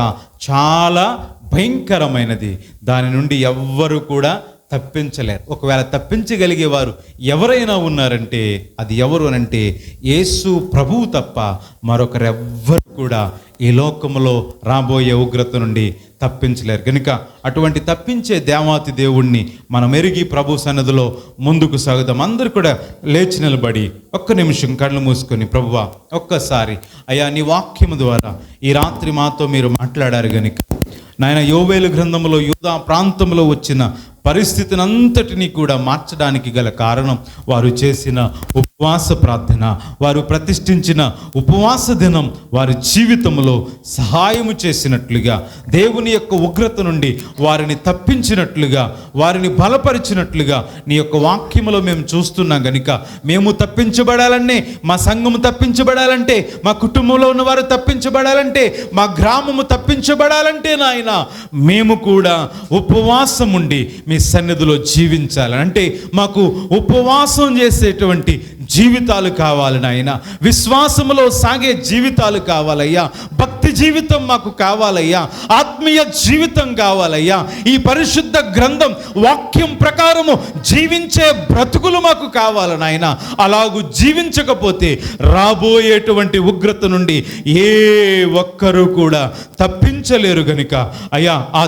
చాలా భయంకరమైనది. దాని నుండి ఎవ్వరు కూడా తప్పించలేరు. ఒకవేళ తప్పించగలిగేవారు ఎవరైనా ఉన్నారంటే అది ఎవరు అనంటే యేసు ప్రభువు తప్ప మరొకరెవ్వరు కూడా ఈ లోకంలో రాబోయే ఉగ్రత నుండి తప్పించలేరు. కనుక అటువంటి తప్పించే దేవాతి దేవుణ్ణి మనం ఎరిగి ప్రభు సన్నిధిలో ముందుకు సాగుదాం. అందరూ కూడా లేచి నిలబడి ఒక్క నిమిషం కళ్ళు మూసుకొని, ప్రభువా ఒక్కసారి అయ్యా నీ వాక్యము ద్వారా ఈ రాత్రి మాతో మీరు మాట్లాడారు. కనుక నాయన యోవేలు గ్రంథంలో యూదా ప్రాంతంలో వచ్చిన పరిస్థితిని అంతటినీ కూడా మార్చడానికి గల కారణం వారు చేసిన ఉపవాస ప్రార్థన, వారు ప్రతిష్ఠించిన ఉపవాస దినం వారి జీవితంలో సహాయము చేసినట్లుగా, దేవుని యొక్క ఉగ్రత నుండి వారిని తప్పించినట్లుగా, వారిని బలపరిచినట్లుగా నీ యొక్క వాక్యములో మేము చూస్తున్నాం. గనుక మేము తప్పించబడాలనే, మా సంఘము తప్పించబడాలంటే, మా కుటుంబంలో ఉన్న వారు తప్పించబడాలంటే, మా గ్రామము తప్పించబడాలంటే నాయన మేము కూడా ఉపవాసం ఉండి మీ సన్నిధిలో జీవించాలని, అంటే మాకు ఉపవాసం చేసేటువంటి జీవితాలు కావాలి నాయన, విశ్వాసములో సాగే జీవితాలు కావాలయ్యా, భక్తి జీవితం మాకు కావాలయ్యా, ఆత్మీయ జీవితం కావాలయ్యా. ఈ పరిశుద్ధ గ్రంథం వాక్యం ప్రకారము జీవించే బ్రతుకులు మాకు కావాలి నాయన. అలాగూ జీవించకపోతే రాబోయేటువంటి ఉగ్రత నుండి ఏ ఒక్కరూ కూడా తప్పించలేరు. గనుక అయ్యా ఆ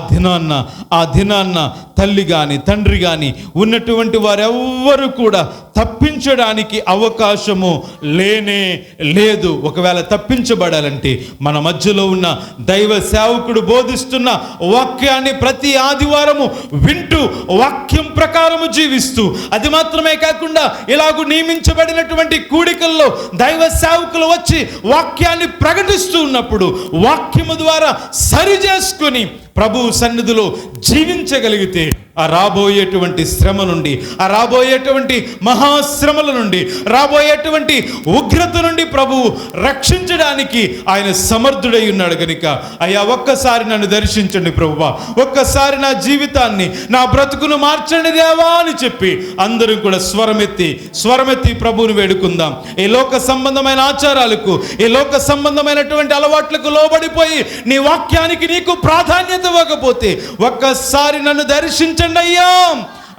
దినాన్న తల్లి కానీ తండ్రి కానీ ఉన్నటువంటి వారెవ్వరూ కూడా తప్పించడానికి అవకాశము లేనే లేదు. ఒకవేళ తప్పించబడాలంటే మన మధ్యలో ఉన్న దైవ సేవకుడు బోధిస్తున్న వాక్యాన్ని ప్రతి ఆదివారము వింటూ వాక్యం ప్రకారము జీవిస్తూ, అది మాత్రమే కాకుండా ఇలాగూ నియమించబడినటువంటి కూడికల్లో దైవ సేవకులు వచ్చి వాక్యాన్ని ప్రకటిస్తూ ఉన్నప్పుడు వాక్యము ద్వారా సరి చేసుకుని ప్రభు సన్నిధిలో జీవించగలిగితే ఆ రాబోయేటువంటి శ్రమ నుండి, ఆ రాబోయేటువంటి మహాశ్రమల నుండి, రాబోయేటువంటి ఉగ్రత నుండి ప్రభువు రక్షించడానికి ఆయన సమర్థుడై ఉన్నాడు. కనుక అయ్యా ఒక్కసారి నన్ను దర్శించండి ప్రభువా, ఒక్కసారి నా జీవితాన్ని, నా బ్రతుకును మార్చండి దేవా అని చెప్పి అందరూ కూడా స్వరమెత్తి ప్రభువుని వేడుకుందాం. ఈ లోక సంబంధమైన ఆచారాలకు, ఈ లోక సంబంధమైనటువంటి అలవాట్లకు లోబడిపోయి నీ వాక్యానికి నీకు ప్రాధాన్యత ఇవ్వకపోతే ఒక్కసారి నన్ను దర్శించండి అయ్యా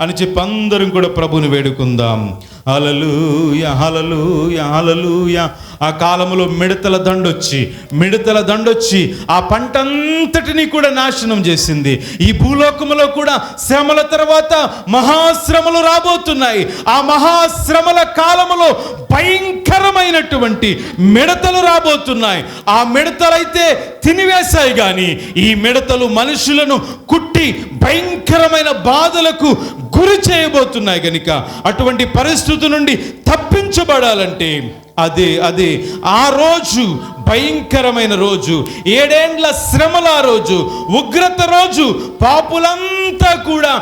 అని చెప్పి అందరం కూడా ప్రభువుని వేడుకుందాం. హల్లెలూయా, హల్లెలూయా, హల్లెలూయా. ఆ కాలంలో మిడతల దండొచ్చి ఆ పంటంతటిని కూడా నాశనం చేసింది. ఈ భూలోకములో కూడా శ్రమల తర్వాత మహాశ్రమలు రాబోతున్నాయి. ఆ మహాశ్రమల కాలములో భయంకరమైనటువంటి మిడతలు రాబోతున్నాయి. ఆ మిడతలైతే తినివేశాయి, కానీ ఈ మిడతలు మనుషులను కుట్టి భయంకరమైన బాధలకు గురి చేయబోతున్నాయి. కనుక అటువంటి పరిస్థితి నుండి తప్పించబడాలంటే అదే ఆ రోజు భయంకరమైన రోజు, 7 ఏండ్ల శ్రమల రోజు, ఉగ్రత రోజు, పాపులంతా కూడా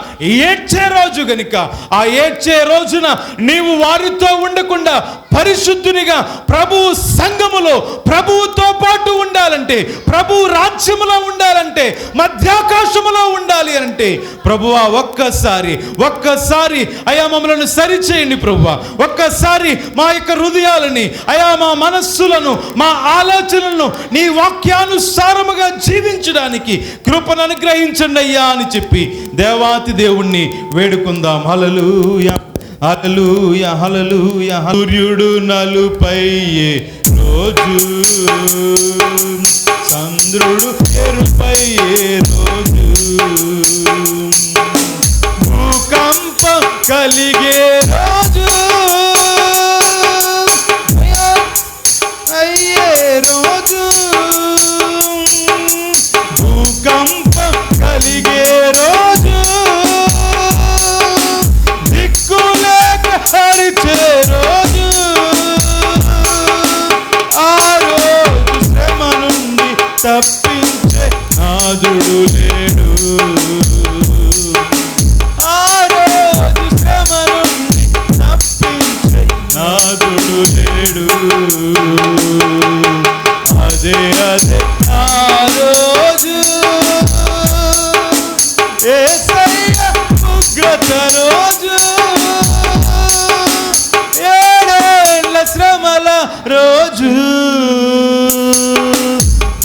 ఏడ్చే రోజు. గనుక ఆ ఏడ్చే రోజున నీవు వారితో ఉండకుండా పరిశుద్ధునిగా ప్రభు సంఘములో ప్రభువుతో పాటు ఉండాలంటే, ప్రభు రాజ్యములో ఉండాలంటే, మధ్యాకాశములో ఉండాలి అంటే ప్రభువా ఒక్కసారి అయా మమ్మలను సరిచేయండి ప్రభువా. ఒక్కసారి మా యొక్క హృదయాలని, అయా మా మనస్సులను, మా ఆలోచనలను నీ వాక్యానుసారముగా జీవించడానికి కృపను అనుగ్రహించండి అయ్యా అని చెప్పి దేవాతి దేవుణ్ణి వేడుకుందాం. హల్లెలూయా, హల్లెలూయా, హల్లెలూయా. సూర్యుడు నలుపయ్యే రోజు, చంద్రుడు ఎరుపయ్యే రోజు, భూకంపం కలిగే రోజు, అయ్యే రోజు, భూకంపం కలిగే రోజు, దిక్కులేక హరిచే రోజు, ఆ రోజు శ్రమ నుండి తప్పించే నాదుడు లేడు. ఆ రోజు శ్రమ నుండి తప్పించే నాదుడు లేడు. అదే ఆ రోజు యేసయ్య ఉగ్రత రోజు, 7 ఏండ్ల శ్రమల రోజు,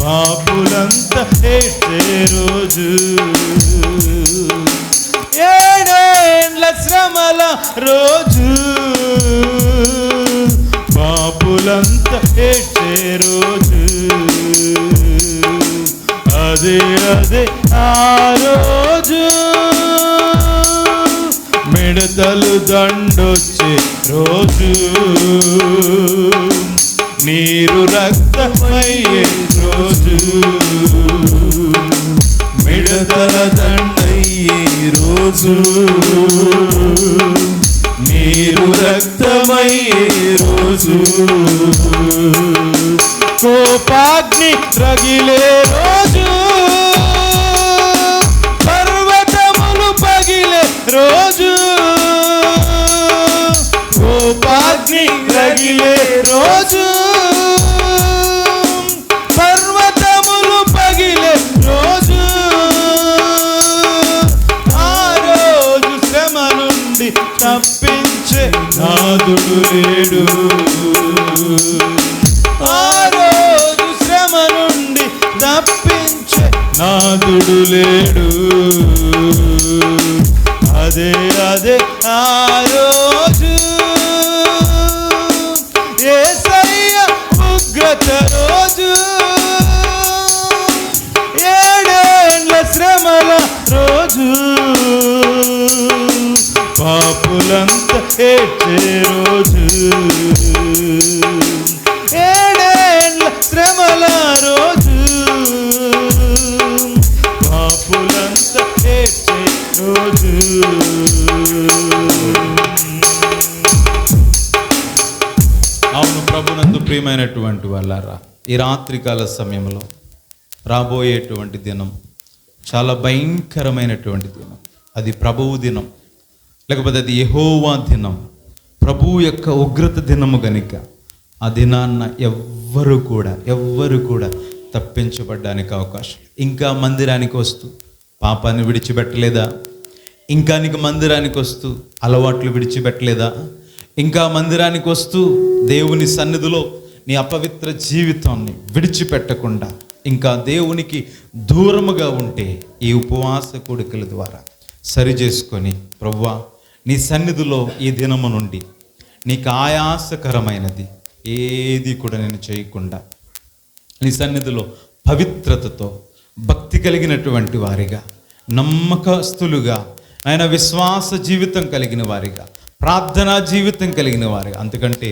పాపులంతా ఏడ్చే రోజు, 7 ఏండ్ల శ్రమల రోజు, పాపులంతా ఏడ్చే రోజు, అదే ఆ రోజు, మిడతలు దండొచ్చే రోజు, నీరు రక్తమయ్యే రోజు, మిడతల దండయ్యే రోజు, నీరు రక్తమయ్యే రోజు, కోపాగ్ని రగిలే రోజు, పర్వతములు పగిలే రోజు, కోపాగ్ని రగిలే రోజు, పర్వతములు పగిలే రోజు, ఆ రోజు శ్రమ నుండి తప్పించే నాదుడు లేడు, ఆ రోజు శ్రమ నుండి తప్పించే నాదుడు లేడు, అదే అదే ఆ రోజు యేసయ్య ఉగ్రత రోజు, ఏడేళ్ల శ్రమల రోజు, పాపులంతా ఏడ్చే రోజు, ఏడేళ్ల శ్రమల రోజు, పాపులంతా ఏడ్చే రోజు. అవును ప్రభునందు ప్రియమైనటువంటి వాళ్ళారా, ఈ రాత్రికాల సమయంలో రాబోయేటువంటి దినం చాలా భయంకరమైనటువంటి దినం. అది ప్రభువు దినం, లేకపోతే అది యెహోవా దినం, ప్రభువు యొక్క ఉగ్రత దినము గనుక ఆ దినాన్న ఎవ్వరు కూడా తప్పించబడ్డానికి అవకాశం. ఇంకా మందిరానికి వస్తూ పాపాన్ని విడిచిపెట్టలేదా? ఇంకా నీకు మందిరానికి వస్తూ అలవాట్లు విడిచిపెట్టలేదా? ఇంకా మందిరానికి వస్తూ దేవుని సన్నిధిలో నీ అపవిత్ర జీవితాన్ని విడిచిపెట్టకుండా ఇంకా దేవునికి దూరముగా ఉంటే ఈ ఉపవాస కూడికల ద్వారా సరి చేసుకొని, ప్రభువా నీ సన్నిధిలో ఈ దినము నుండి నీకు ఆయాసకరమైనది ఏది కూడా నేను చేయకుండా నీ సన్నిధిలో పవిత్రతతో భక్తి కలిగినటువంటి వారిగా, నమ్మకస్తులుగా, ఆయన విశ్వాస జీవితం కలిగిన వారిగా, ప్రార్థనా జీవితం కలిగిన వారిగా, అంతకంటే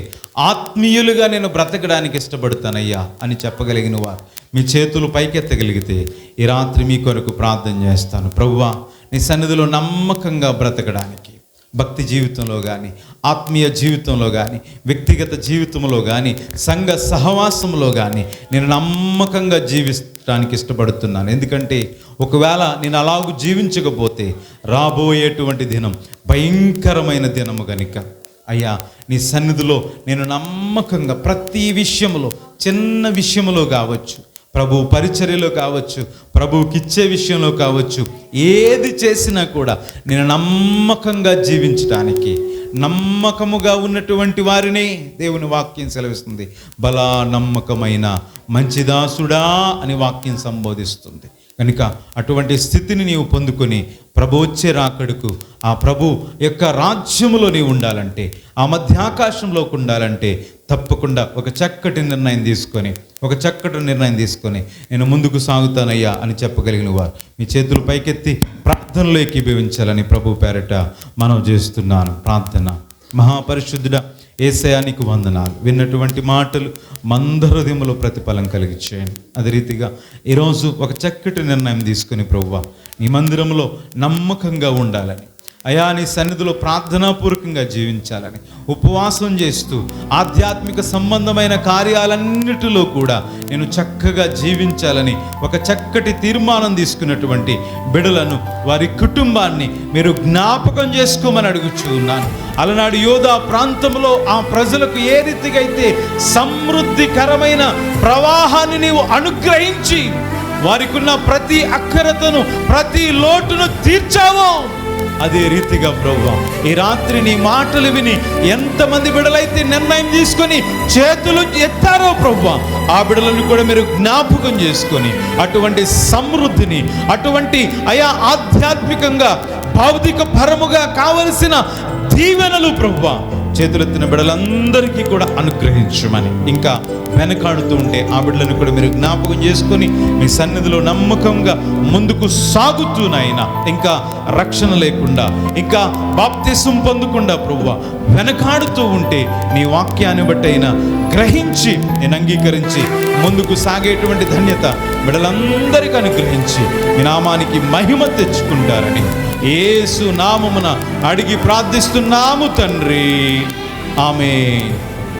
ఆత్మీయులుగా నేను బ్రతకడానికి ఇష్టపడతానయ్యా అని చెప్పగలిగిన వారు మీ చేతులు పైకెత్తగలిగితే ఈ రాత్రి మీ కొరకు ప్రార్థన చేస్తాను. ప్రభువా నీ సన్నిధిలో నమ్మకంగా బ్రతకడానికి, భక్తి జీవితంలో కానీ, ఆత్మీయ జీవితంలో కానీ, వ్యక్తిగత జీవితంలో కానీ, సంఘ సహవాసంలో కానీ నేను నమ్మకంగా జీవించడానికి ఇష్టపడుతున్నాను. ఎందుకంటే ఒకవేళ నేను అలాగూ జీవించకపోతే రాబోయేటువంటి దినం భయంకరమైన దినము కనుక అయ్యా నీ సన్నిధిలో నేను నమ్మకంగా ప్రతి విషయంలో, చిన్న విషయంలో కావచ్చు, ప్రభు పరిచర్యలో కావచ్చు, ప్రభువుకి ఇచ్చే విషయంలో కావచ్చు, ఏది చేసినా కూడా నేను నమ్మకంగా జీవించడానికి, నమ్మకముగా ఉన్నటువంటి వారిని దేవుని వాక్యం సెలవిస్తుంది. బలా నమ్మకమైన మంచి దాసుడా అని వాక్యం సంబోధిస్తుంది. కనుక అటువంటి స్థితిని నీవు పొందుకొని ప్రభు వచ్చే రాకడకు ఆ ప్రభు యొక్క రాజ్యములో నీవు ఉండాలంటే, ఆ మధ్యాకాశంలోకి ఉండాలంటే తప్పకుండా ఒక చక్కటి నిర్ణయం తీసుకొని నేను ముందుకు సాగుతానయ్యా అని చెప్పగలిగిన వారు మీ చేతులు పైకెత్తి ప్రార్థనలో ఏకీభవించాలని ప్రభు పేరట మనం చేస్తున్నాను. ప్రార్థన. మహాపరిశుద్ధుడా యేసయ్యా నీకు వందనాలు. విన్నటువంటి మాటలు మంద హృదయములో ప్రతిఫలం కలిగి చేయండి. అదే రీతిగా ఈరోజు ఒక చక్కటి నిర్ణయం తీసుకుని ప్రభువా నీ మందిరంలో నమ్మకంగా ఉండాలని, అయా నీ సన్నిధిలో ప్రార్థనాపూర్వకంగా జీవించాలని, ఉపవాసం చేస్తూ ఆధ్యాత్మిక సంబంధమైన కార్యాలన్నిటిలో కూడా నేను చక్కగా జీవించాలని ఒక చక్కటి తీర్మానం తీసుకున్నటువంటి బిడ్డలను, వారి కుటుంబాన్ని మీరు జ్ఞాపకం చేసుకోమని అడుగుచూ ఉన్నాను. అలనాడు యోధా ప్రాంతంలో ఆ ప్రజలకు ఏ రీతిగా అయితే సమృద్ధికరమైన ప్రవాహాన్ని నీవు అనుగ్రహించి వారికి ఉన్న ప్రతి అక్కరతను, ప్రతి లోటును తీర్చావో, అదే రీతిగా ప్రభువా ఈ రాత్రి నీ మాటలు విని ఎంతమంది బిడ్డలైతే నిర్ణయం తీసుకొని చేతులు ఎత్తారో ప్రభువా ఆ బిడ్డలను కూడా మీరు జ్ఞాపకం చేసుకొని అటువంటి సమృద్ధిని, అటువంటి అయా ఆధ్యాత్మికంగా భౌతిక పరముగా కావలసిన దీవెనలు ప్రభువా చేతులెత్తిన బిడ్డలందరికీ కూడా అనుగ్రహించమని, ఇంకా వెనకాడుతూ ఉంటే ఆ బిడ్డలను కూడా మీరు జ్ఞాపకం చేసుకొని మీ సన్నిధిలో నమ్మకంగా ముందుకు సాగుతూనైనా ఇంకా రక్షణ లేకుండా, ఇంకా బాప్తిసం పొందకుండా ప్రభువా వెనకాడుతూ ఉంటే నీ వాక్యాన్ని బట్టి అయినా గ్రహించి నేను అంగీకరించి ముందుకు సాగేటువంటి ధన్యత బిడ్డలందరికీ అనుగ్రహించి మీ నామానికి మహిమ తెచ్చుకుంటారని యేసు నామమున అడిగి ప్రార్థిస్తున్నాము తండ్రి. ఆమేన్.